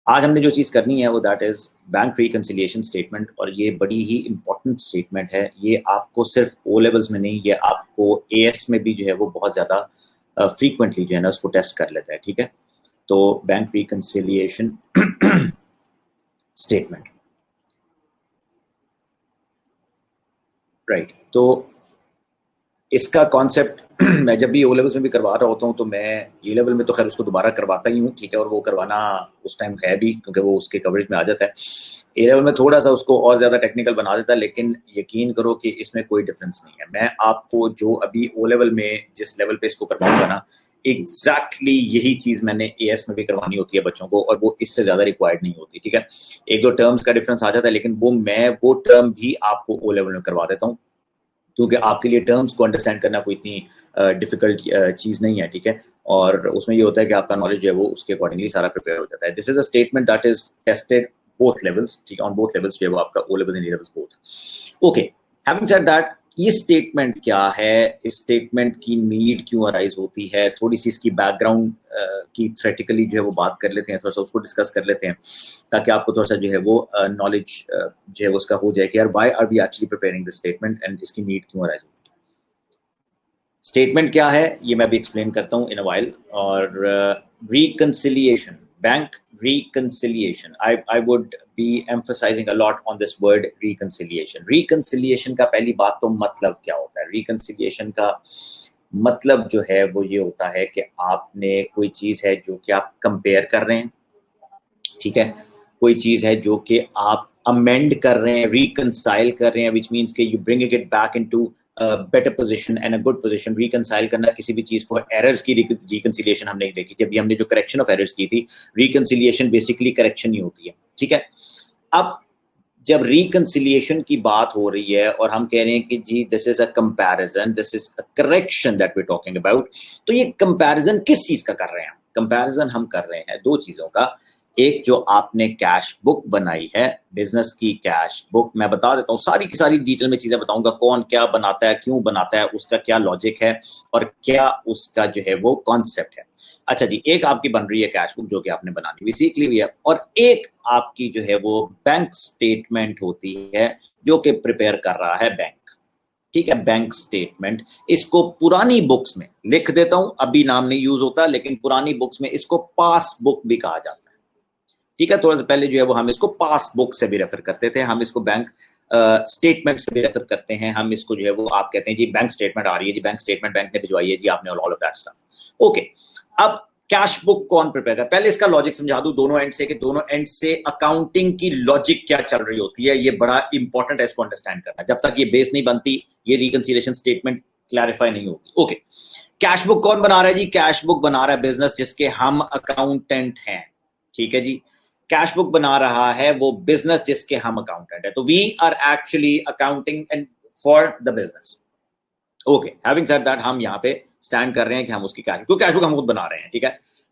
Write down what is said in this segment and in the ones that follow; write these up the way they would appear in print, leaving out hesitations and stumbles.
आज हमने जो चीज़ करनी है वो that is bank reconciliation statement, और ये बड़ी ही इम्पोर्टेंट स्टेटमेंट है। ये आपको सिर्फ ओ लेवल्स में नहीं, ये आपको एएस में भी जो है वो बहुत ज़्यादा फ्रीक्वेंटली जो है ना उसको टेस्ट कर लेता है, ठीक है। तो बैंक रिकंसिलिएशन स्टेटमेंट, राइट। तो इसका कॉन्सेप्ट मैं जब भी ओ लेवल्स में भी करवा रहा होता हूँ तो मैं ए लेवल में तो खैर उसको दोबारा करवाता ही हूँ, ठीक है, और वो करवाना उस टाइम है भी क्योंकि वो उसके कवरेज में आ जाता है। ए लेवल में थोड़ा सा उसको और ज़्यादा टेक्निकल बना देता है, लेकिन यकीन करो कि इसमें कोई डिफरेंस नहीं है। मैं आपको जो अभी ओ लेवल में जिस लेवल पे इसको करवाऊंगा ना, एग्जैक्टली यही चीज़ मैंने एएस में भी करवानी होती है बच्चों को, और वो इससे ज़्यादा रिक्वायर्ड नहीं होती, ठीक है। एक दो टर्म्स का डिफरेंस आ जाता है, लेकिन वो टर्म भी आपको ओ लेवल में करवा देता हूँ, क्योंकि आपके लिए टर्म्स को अंडरस्टैंड करना कोई इतनी डिफिकल्ट चीज़ नहीं है, ठीक है। और उसमें ये होता है कि आपका नॉलेज जो है वो उसके अकॉर्डिंगली सारा प्रिपेयर हो जाता है। This is a statement that is tested both levels, ठीक है, ऑन बोथ लेवल्स जो है वो आपका O levels and A levels both. Okay, having said that, ये स्टेटमेंट क्या है, इस स्टेटमेंट की नीड क्यों अराइज होती है, थोड़ी सी इसकी बैकग्राउंड की थ्रेटिकली जो है वो बात कर लेते हैं, थोड़ा सा उसको डिस्कस कर लेते हैं, ताकि आपको थोड़ा सा जो है वो नॉलेज जो है उसका हो जाए कि यार why are we actually preparing this statement and इसकी नीड क्यों अराइज होती है। स्टेटमेंट क्या है ये मैं भी एक्सप्लेन करता हूँ इन अ व्हाइल। और reconciliation, bank reconciliation, I would be emphasizing a lot on this word reconciliation. Reconciliation का पहली बात तो मतलब क्या होता है। reconciliation का मतलब जो है वो ये होता है कि आपने कोई चीज़ है जो कि आप कंपेयर कर रहे हैं, ठीक है, कोई चीज़ है जो कि आप अमेंड कर रहे हैं, रिकंसाइल कर रहे हैं, विच मीन्स कि you bring it back into better position and a good position. Reconcile करना किसी भी चीज़ को, एरर्स की रिकंसिलिएशन हमने देखी थी, अभी हमने जो करेक्शन ऑफ एरर्स की थी, रिकंसिलिएशन बेसिकली करेक्शन ही होती है, ठीक है। अब जब रिकंसिलिएशन की बात हो रही है और हम कह रहे हैं कि जी this is a comparison, this is a correction that we talking about, तो ये कंपैरिजन किस चीज का कर रहे हैं? कंपैरिजन हम कर रहे हैं दो चीजों का। एक जो आपने कैश बुक बनाई है, बिजनेस की कैश बुक, मैं बता देता हूँ सारी की सारी डिटेल में चीजें बताऊंगा, कौन क्या बनाता है, क्यों बनाता है, उसका क्या लॉजिक है और क्या उसका जो है वो कॉन्सेप्ट है। अच्छा जी, एक आपकी बन रही है कैश बुक जो कि आपने बनानी हुई सीख ली हुई है, और एक आपकी जो है वो बैंक स्टेटमेंट होती है जो कि प्रिपेयर कर रहा है बैंक, ठीक है। बैंक स्टेटमेंट, इसको पुरानी बुक्स में लिख देता हूं, अभी नाम नहीं यूज होता, लेकिन पुरानी बुक्स में इसको पास बुक भी कहा जाता है, ठीक है। थोड़ा सा पहले जो है वो हम इसको पास बुक से भी रेफर करते थे, हम इसको बैंक स्टेटमेंट से भी रेफर करते हैं, हम इसको जो है वो आप कहते हैं जी बैंक स्टेटमेंट आ रही है जी, बैंक स्टेटमेंट बैंक ने भिजवाई है जी आपने, all of that stuff. Okay, अब कैश बुक कौन प्रिपेयर कर, पहले इसका लॉजिक समझा दूं दोनों एंड से, कि दोनों एंड से अकाउंटिंग की लॉजिक क्या चल रही होती है। ये बड़ा इंपॉर्टेंट है इसको अंडरस्टैंड करना, जब तक ये बेस नहीं बनती ये रिकंसिलिएशन स्टेटमेंट क्लैरिफाई नहीं होगी। ओके, कैश बुक कौन बना रहा है जी? कैश बुक बना रहा है बिजनेस जिसके हम अकाउंटेंट हैं, ठीक है जी। कैश बुक बना रहा है वो बिजनेस जिसके हम अकाउंटेंट है, तो we are actually accounting and for the business. Okay, having said that, हम यहाँ पे स्टैंड कर रहे हैं कि हम उसकी कैश बुक हम खुद बना रहे हैं, ठीक है।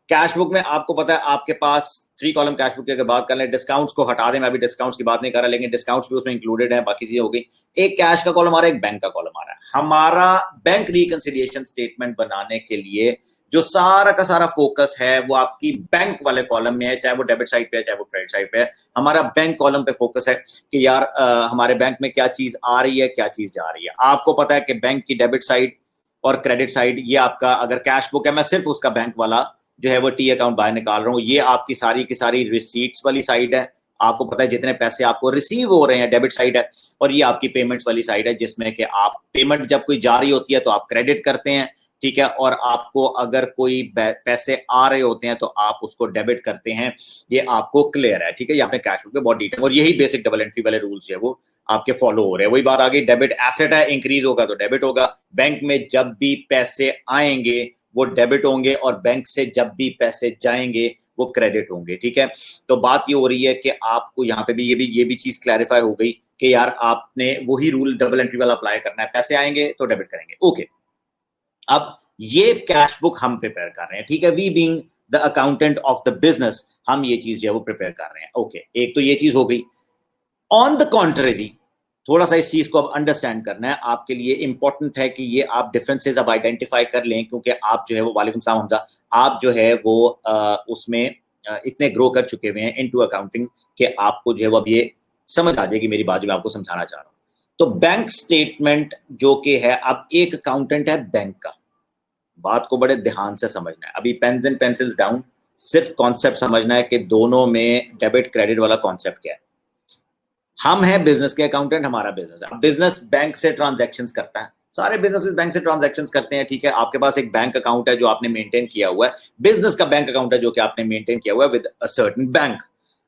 कैश बुक में आपको पता है आपके पास 3 कॉलम कैश बुक की अगर बात कर लें, डिस्काउंट्स को हटा दें, मैं अभी डिस्काउंट्स की बात नहीं कर रहा, लेकिन डिस्काउंट्स भी उसमें इंक्लूडेड है, बाकी चीजें हो गई। एक कैश का कॉलम आ रहा है, एक बैंक का कॉलम आ रहा है। हमारा बैंक रिकंसिलिएशन स्टेटमेंट बनाने के लिए जो सारा का सारा फोकस है वो आपकी बैंक वाले कॉलम में है, चाहे वो डेबिट साइड पे है चाहे वो क्रेडिट साइड पे है। हमारा बैंक कॉलम पे फोकस है कि यार हमारे बैंक में क्या चीज आ रही है, क्या चीज जा रही है। आपको पता है कि बैंक की डेबिट साइड और क्रेडिट साइड, ये आपका अगर कैश बुक है, मैं सिर्फ उसका बैंक वाला जो है वो टी अकाउंट बाहर निकाल रहा हूँ, ये आपकी सारी की सारी रिसीट्स वाली साइड है। आपको पता है जितने पैसे आपको रिसीव हो रहे हैं, डेबिट साइड है, और ये आपकी पेमेंट्स वाली साइड है, जिसमें कि आप पेमेंट जब कोई जा रही होती है तो आप क्रेडिट करते हैं, ठीक है, और आपको अगर कोई पैसे आ रहे होते हैं तो आप उसको डेबिट करते हैं। ये आपको क्लियर है, ठीक है। यहाँ पे कैश बुक पे बहुत डिटेल, और यही बेसिक डबल एंट्री वाले रूल्स है वो आपके फॉलो हो रहे हैं। वही बात आ गई, डेबिट एसेट है, इंक्रीज होगा तो डेबिट होगा। बैंक में जब भी पैसे आएंगे वो डेबिट होंगे, और बैंक से जब भी पैसे जाएंगे वो क्रेडिट होंगे, ठीक है। तो बात ये हो रही है कि आपको यहाँ पे भी ये भी चीज क्लैरिफाई हो गई कि यार आपने वही रूल डबल एंट्री वाला अप्लाई करना है, पैसे आएंगे तो डेबिट करेंगे। ओके, अब ये कैश बुक हम प्रिपेयर कर रहे हैं, ठीक है। We being the accountant of the business, हम ये चीज जो है वो प्रिपेयर कर रहे हैं। ओके, एक तो ये चीज हो गई। ऑन द कॉन्ट्ररी, थोड़ा सा इस चीज को अब अंडरस्टैंड करना है, आपके लिए इंपॉर्टेंट है कि ये आप डिफरेंसेस अब आइडेंटिफाई कर लें, क्योंकि आप जो है वो, वालेकुम सलाम हमजा, आप जो है वो उसमें इतने ग्रो कर चुके हुए हैं इनटू अकाउंटिंग कि आपको जो है वो अब ये समझ आ जाएगी मेरी बात जो मैं आपको समझाना चाह रहा हूँ। तो बैंक स्टेटमेंट जो कि है, अब एक अकाउंटेंट है बैंक का, बात को बड़े ध्यान से समझना है। अभी पेन्स एंड पेंसिल्स डाउन, सिर्फ कॉन्सेप्ट समझना है कि दोनों में डेबिट क्रेडिट वाला कॉन्सेप्ट क्या है। हम हैं बिजनेस के अकाउंटेंट, हमारा बिजनेस है। बिजनेस बैंक से ट्रांजैक्शंस करता है, सारे बिजनेसेस बैंक से ट्रांजैक्शंस करते हैं, ठीक है। आपके पास एक बैंक अकाउंट है जो आपने मेंटेन किया हुआ है, बिजनेस का बैंक अकाउंट है जो कि आपने मेंटेन किया हुआ है विद अ सर्टेन बैंक।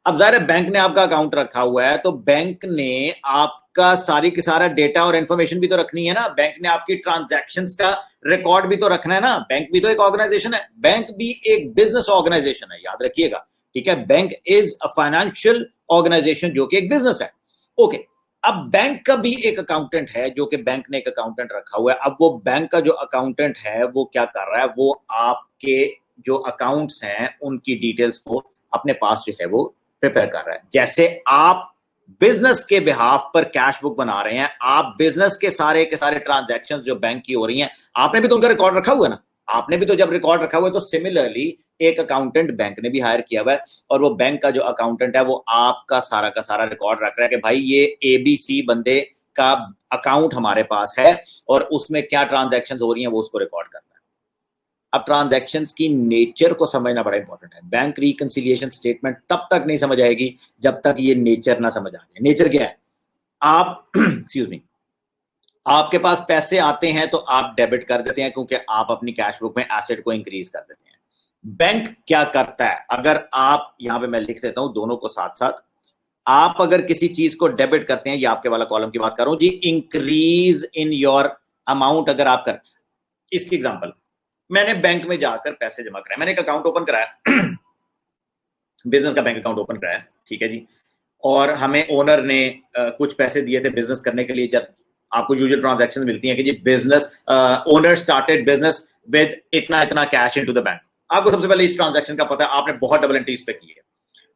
अब जाहिर है बैंक ने आपका अकाउंट रखा हुआ है, तो बैंक ने आपका सारी की सारा डेटा और इंफॉर्मेशन भी तो रखनी है ना। बैंक ने आपकी ट्रांजैक्शंस का रिकॉर्ड भी तो रखना है ना। बैंक भी तो एक ऑर्गेनाइजेशन है, बैंक भी एक बिजनेस ऑर्गेनाइजेशन है, याद रखिएगा, ठीक है। Bank is a financial organization जो कि एक बिजनेस है, ओके। अब बैंक का भी एक अकाउंटेंट है जो कि बैंक ने एक अकाउंटेंट रखा हुआ है। अब वो बैंक का जो अकाउंटेंट है वो क्या कर रहा है, वो आपके जो अकाउंट्स हैं उनकी डिटेल्स को अपने पास जो है वो प्रिपेयर कर रहा है। जैसे आप बिजनेस के बिहाफ पर कैश बुक बना रहे हैं, आप बिजनेस के सारे ट्रांजैक्शंस जो बैंक की हो रही हैं, आपने भी तो उनका रिकॉर्ड रखा हुआ है ना। आपने भी तो जब रिकॉर्ड रखा हुआ है, तो सिमिलरली एक अकाउंटेंट बैंक ने भी हायर किया हुआ है, और वो बैंक का जो अकाउंटेंट है वो आपका सारा का सारा रिकॉर्ड रख रहा है कि भाई ये एबीसी बंदे का अकाउंट हमारे पास है और उसमें क्या ट्रांजैक्शंस हो रही हैं वो उसको रिकॉर्ड करता है। अब ट्रांजैक्शंस की नेचर को समझना बड़ा इंपॉर्टेंट है। बैंक रिकंसिलिएशन स्टेटमेंट तब तक नहीं समझ आएगी जब तक ये नेचर ना समझ आ जाए। नेचर क्या है, आप एक्सक्यूज मी, आपके पास पैसे आते हैं तो आप डेबिट कर देते हैं क्योंकि आप अपनी कैश बुक में एसेट को इंक्रीज कर देते हैं। बैंक क्या करता है, अगर आप, यहां पे मैं लिख देता हूं दोनों को साथ साथ, आप अगर किसी चीज को डेबिट करते हैं, ये आपके वाला कॉलम की बात कर रहा हूं जी, इंक्रीज इन योर अमाउंट अगर आप कर, इसकी एग्जांपल, मैंने बैंक में जाकर पैसे जमा कराए, मैंने एक अकाउंट ओपन कराया बिजनेस का बैंक अकाउंट ओपन कराया, ठीक है जी, और हमें ओनर ने कुछ पैसे दिए थे बिजनेस करने के लिए। जब आपको यूजुअल ट्रांजैक्शन मिलती हैं कि जी business owner started business with इतना इतना कैश इनटू द बैंक, आपको सबसे पहले इस ट्रांजैक्शन का पता है, आपने बहुत डबल एंट्रीज पे की है।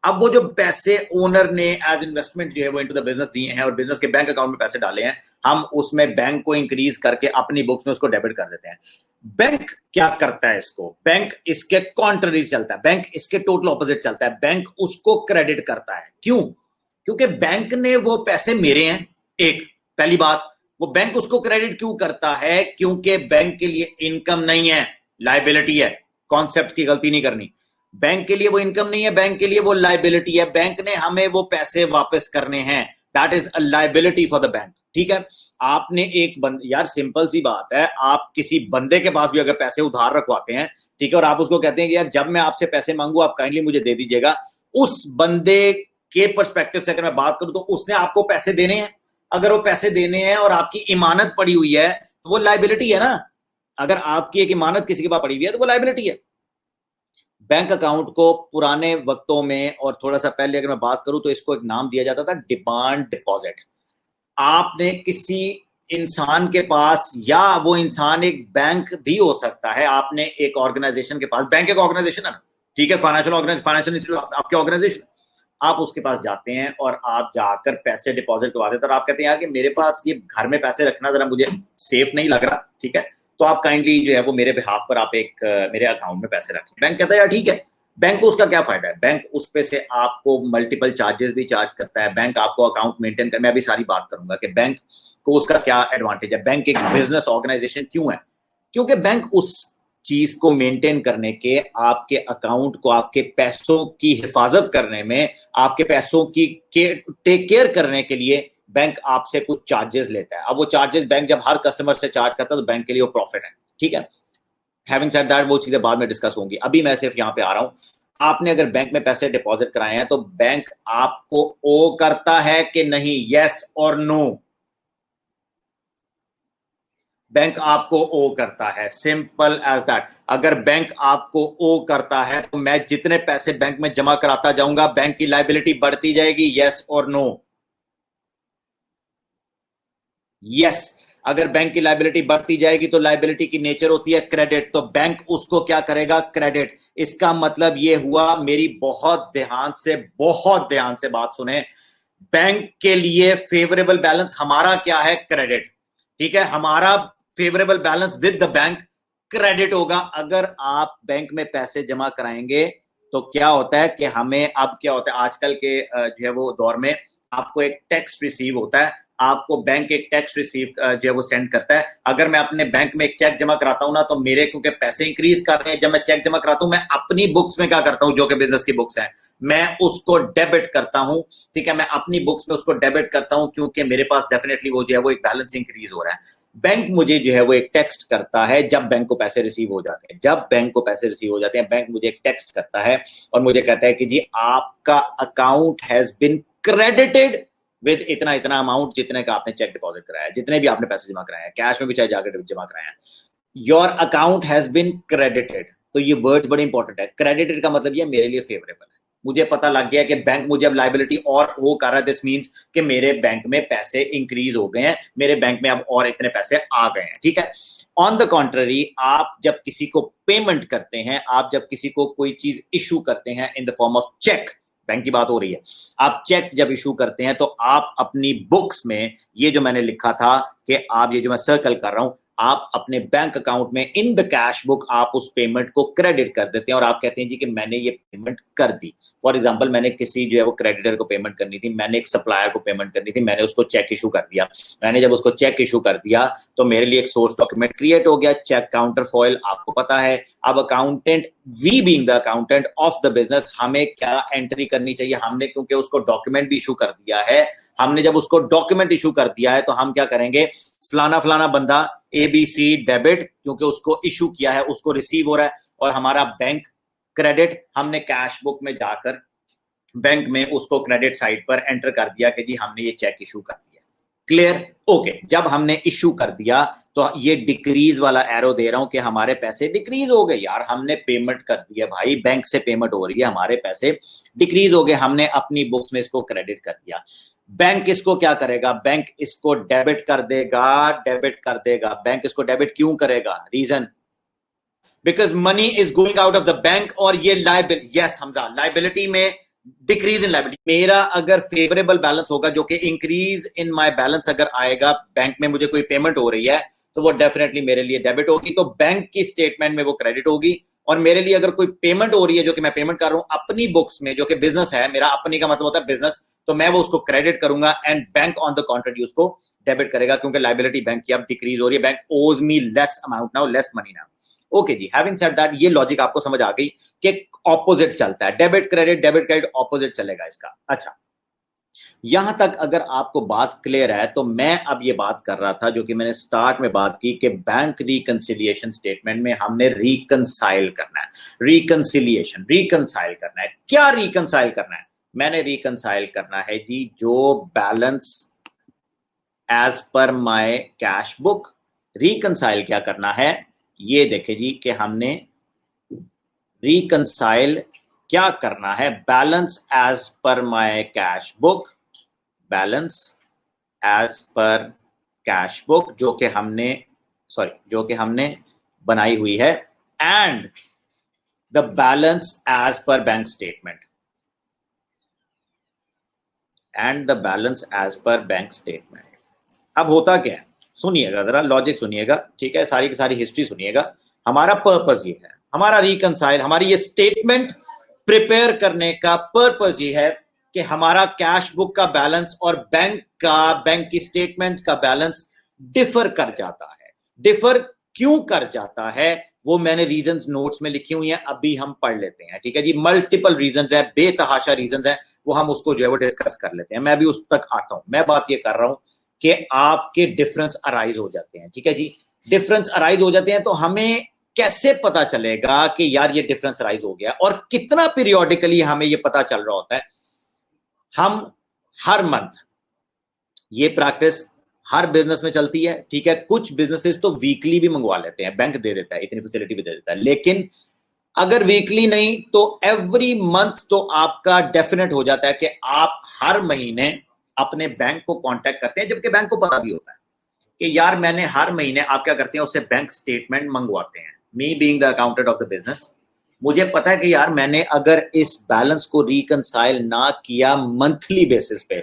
अब वो जो पैसे ओनर ने एज इन्वेस्टमेंट जो है वो इनटू द बिजनेस दिए हैं और बिजनेस के बैंक अकाउंट में पैसे डाले हैं, हम उसमें बैंक को इंक्रीज करके अपनी बुक्स में उसको डेबिट कर देते हैं। बैंक क्या करता है, इसको, बैंक इसके कॉन्ट्ररी चलता है, बैंक इसके टोटल ऑपोजिट चलता है। बैंक उसको क्रेडिट करता है। क्यों? क्योंकि बैंक ने वो पैसे मेरे हैं, एक पहली बात, वो बैंक उसको क्रेडिट क्यों करता है, क्योंकि बैंक के लिए इनकम नहीं है, लायबिलिटी है। कॉन्सेप्ट की गलती नहीं करनी, बैंक के लिए वो इनकम नहीं है, बैंक के लिए वो लायबिलिटी है। बैंक ने हमें वो पैसे वापस करने हैं, that is a liability for the bank, ठीक है। आपने एक यार सिंपल सी बात है, आप किसी बंदे के पास भी अगर पैसे उधार रखवाते हैं, ठीक है, और आप उसको कहते हैं कि यार जब मैं आपसे पैसे मांगू आप काइंडली मुझे दे दीजिएगा, उस बंदे के पर्सपेक्टिव से अगर मैं बात करूं तो उसने आपको पैसे देने हैं। अगर वो पैसे देने हैं और आपकी इमानत पड़ी हुई है तो वो लायबिलिटी है ना। अगर आपकी एक इमानत किसी के पास पड़ी हुई है तो वो लायबिलिटी है। बैंक अकाउंट को पुराने वक्तों में और थोड़ा सा पहले अगर मैं बात करूं तो इसको एक नाम दिया जाता था, डिमांड डिपॉजिट। आपने किसी इंसान के पास, या वो इंसान एक बैंक भी हो सकता है, आपने एक ऑर्गेनाइजेशन के पास, बैंक एक ऑर्गेनाइजेशन है ना, ठीक है, फाइनेंशियल इंस्टीट्यूट आपके ऑर्गेनाइजेशन, आप उसके पास जाते हैं और आप जाकर पैसे डिपॉजिट करवा देते हैं और आप कहते हैं यार कि मेरे पास ये घर में पैसे रखना जरा मुझे सेफ नहीं लग रहा, ठीक है, तो आप काइंडली जो है वो मेरे बिहाफ पर आप एक मेरे अकाउंट में पैसे रखें। बैंक कहता है यार ठीक है। बैंक को उसका क्या फायदा है, बैंक उस पे से आपको मल्टीपल चार्जेस भी चार्ज करता है। बैंक आपको अकाउंट मेंटेन कर, मैं अभी सारी बात करूंगा कि बैंक को उसका क्या एडवांटेज है। बैंक एक बिजनेस ऑर्गेनाइजेशन क्यों है, क्योंकि बैंक उस चीज को मेंटेन करने के, आपके अकाउंट को, आपके पैसों की हिफाजत करने में, आपके पैसों की टेक केयर करने के लिए बैंक आपसे कुछ चार्जेस लेता है। अब वो चार्जेस बैंक जब हर कस्टमर से चार्ज करता है तो बैंक के लिए वो प्रॉफिट है, ठीक है। हैविंग सेड दैट वो चीजें बाद में डिस्कस होंगी, अभी मैं सिर्फ यहां पे आ रहा हूं। आपने अगर बैंक में पैसे डिपॉजिट कराए हैं तो बैंक आपको ओ करता है कि नहीं, यस और नो। बैंक आपको ओ करता है, सिंपल एज दैट। अगर बैंक आपको ओ करता है तो मैं जितने पैसे बैंक में जमा कराता जाऊंगा बैंक की लायबिलिटी बढ़ती जाएगी, यस और नो। यस, अगर बैंक की लायबिलिटी बढ़ती जाएगी तो लायबिलिटी की नेचर होती है क्रेडिट, तो बैंक उसको क्या करेगा, क्रेडिट। इसका मतलब ये हुआ, मेरी बहुत ध्यान से बात सुने, बैंक के लिए फेवरेबल बैलेंस हमारा क्या है, क्रेडिट, ठीक है। हमारा favourable balance with the bank credit होगा। अगर आप बैंक में पैसे जमा कराएंगे तो क्या होता है कि हमें अब क्या होता है आजकल के जो है वो दौर में आपको एक टेक्स्ट रिसीव होता है, आपको बैंक एक टेक्स्ट रिसीव जो है वो सेंड करता है। अगर मैं अपने बैंक में एक चेक जमा कराता हूं ना, तो मेरे क्योंकि पैसे इंक्रीज कर रहे हैं, जब मैं चेक जमा कराता हूं मैं अपनी बुक्स में क्या करता हूं, जो कि बिजनेस की बुक्स हैं, मैं उसको डेबिट करता हूं। ठीक है, मैं अपनी बुक्स में उसको डेबिट करता हूं क्योंकि मेरे पास डेफिनेटली वो जो है वो एक बैलेंस इंक्रीज हो रहा है। बैंक मुझे जो है वो एक टेक्स्ट करता है जब बैंक को पैसे रिसीव हो जाते हैं, जब बैंक को पैसे रिसीव हो जाते हैं बैंक मुझे एक टेक्स्ट करता है और मुझे कहता है कि जी आपका account has been credited with इतना इतना अमाउंट, जितने का आपने चेक डिपॉजिट कराया, जितने भी आपने पैसे जमा कराए हैं, कैश में भी चाहे जाकर जमा कराए हैं, your account has been credited. तो ये वर्ड्स बड़े इंपॉर्टेंट है। क्रेडिटेड का मतलब ये मेरे लिए फेवरेबल है, मुझे पता लग गया कि बैंक मुझे अब लाइबिलिटी और वो कर रहा है। दिस मींस कि मेरे बैंक में पैसे इंक्रीज हो गए हैं, मेरे बैंक में अब और इतने पैसे आ गए हैं। ठीक है, ऑन द कॉन्ट्ररी आप जब किसी को पेमेंट करते हैं, आप जब किसी को कोई चीज इशू करते हैं in the form of cheque, bank की बात हो रही है, आप चेक जब इशू करते हैं तो आप अपनी बुक्स में ये जो मैंने लिखा था कि आप ये जो मैं सर्कल कर रहा हूं, आप अपने बैंक अकाउंट में इन द कैश बुक आप उस पेमेंट को क्रेडिट कर देते हैं और आप कहते हैं जी कि मैंने ये पेमेंट कर दी। फॉर एग्जांपल मैंने किसी जो है वो क्रेडिटर को पेमेंट करनी थी, मैंने एक सप्लायर को पेमेंट करनी थी, मैंने उसको चेक इशू कर दिया। मैंने जब उसको चेक इशू कर दिया तो मेरे लिए एक सोर्स डॉक्यूमेंट क्रिएट हो गया, चेक काउंटर फॉइल, आपको पता है। अब accountant, we being the accountant of the business, हमें क्या एंट्री करनी चाहिए, हमने क्योंकि उसको डॉक्यूमेंट भी इशू कर दिया है, हमने जब उसको डॉक्यूमेंट इशू कर दिया है तो हम क्या करेंगे, फलाना फलाना बंदा एबीसी डेबिट, क्योंकि उसको इशू किया है उसको रिसीव हो रहा है, और हमारा बैंक क्रेडिट, हमने कैश बुक में जाकर बैंक में उसको क्रेडिट साइड पर एंटर कर दिया कि जी हमने ये चेक इशू कर दिया। क्लियर? ओके, जब हमने इशू कर दिया तो ये डिक्रीज वाला एरो दे रहा हूं कि हमारे पैसे डिक्रीज हो गए। यार हमने पेमेंट कर दिया भाई, बैंक से पेमेंट हो रही है, हमारे पैसे डिक्रीज हो गए, हमने अपनी बुक्स में इसको क्रेडिट कर दिया। बैंक इसको क्या करेगा, बैंक इसको डेबिट कर देगा, डेबिट कर देगा। बैंक इसको डेबिट क्यों करेगा? Reason, because money is going out of the bank, और ये लाइबिलिटी, यस हमजा, लाइबिलिटी में डिक्रीज इन लाइबिलिटी। मेरा अगर फेवरेबल बैलेंस होगा, जो कि इंक्रीज इन माय बैलेंस अगर आएगा, बैंक में मुझे कोई पेमेंट हो रही है तो वो डेफिनेटली मेरे लिए डेबिट होगी, तो बैंक की स्टेटमेंट में वो क्रेडिट होगी। और मेरे लिए अगर कोई पेमेंट हो रही है जो कि मैं पेमेंट कर रहा हूं अपनी बुक्स में, जो कि बिजनेस है मेरा, अपनी का मतलब होता है बिजनेस, तो मैं वो उसको क्रेडिट करूंगा and bank on the contrary उसको डेबिट करेगा, क्योंकि लाइबिलिटी बैंक की अब डिक्रीज हो रही है, bank owes me less amount now, less money now. Okay जी, हैविंग सेड दैट, ये लॉजिक आपको समझ आ गई कि ऑपोजिट चलता है, डेबिट क्रेडिट ऑपोजिट चलेगा इसका। अच्छा, यहां तक अगर आपको बात क्लियर है, तो मैं अब ये बात कर रहा था जो कि मैंने स्टार्ट में बात की कि बैंक रिकंसिलिएशन स्टेटमेंट में हमने रिकंसाइल करना है। रिकंसाइल करना है। क्या रिकंसाइल करना है? मैंने रिकंसाइल करना है जी जो balance as per my cash book. Reconcile क्या करना है, ये देखे जी कि हमने रिकंसाइल क्या करना है, balance as per my cash book, balance as per cash book जो कि हमने बनाई हुई है, and the balance as per bank statement, and the balance as per bank statement. अब होता क्या है, सुनिएगा जरा, लॉजिक सुनिएगा, ठीक है, सारी की सारी हिस्ट्री सुनिएगा। हमारा पर्पस ये है, हमारा रिकंसाइल, हमारी ये स्टेटमेंट प्रिपेयर करने का पर्पस ये है कि हमारा कैश बुक का बैलेंस और बैंक की स्टेटमेंट का बैलेंस डिफर कर जाता है। डिफर क्यों कर जाता है वो मैंने रीजंस नोट्स में लिखी हुई हैं, अभी हम पढ़ लेते हैं। ठीक है जी, मल्टीपल रीजंस है, बेतहाशा रीजंस है, वो हम उसको जो है वो डिस्कस कर लेते हैं। मैं भी उस तक आता हूं। मैं बात ये कर रहा हूं कि आपके डिफरेंस अराइज हो जाते हैं। ठीक है जी, डिफरेंस अराइज हो जाते हैं तो हमें कैसे पता चलेगा कि यार ये डिफरेंस अराइज हो गया, और कितना पीरियोडिकली हमें ये पता चल रहा होता है। हम हर मंथ, ये प्रैक्टिस हर बिजनेस में चलती है। ठीक है, कुछ बिजनेसेस तो वीकली भी मंगवा लेते हैं, बैंक दे देता है, इतनी फैसिलिटी भी दे देता है, लेकिन अगर वीकली नहीं तो एवरी मंथ तो आपका डेफिनेट हो जाता है कि आप हर महीने अपने बैंक को कांटेक्ट करते हैं, जबकि बैंक को पता भी होता है कि यार मैंने हर महीने, आप क्या करते हैं, उससे बैंक स्टेटमेंट मंगवाते हैं। Me being the accountant of the business, मुझे पता है कि यार मैंने अगर इस बैलेंस को रिकंसाइल ना किया मंथली बेसिस पे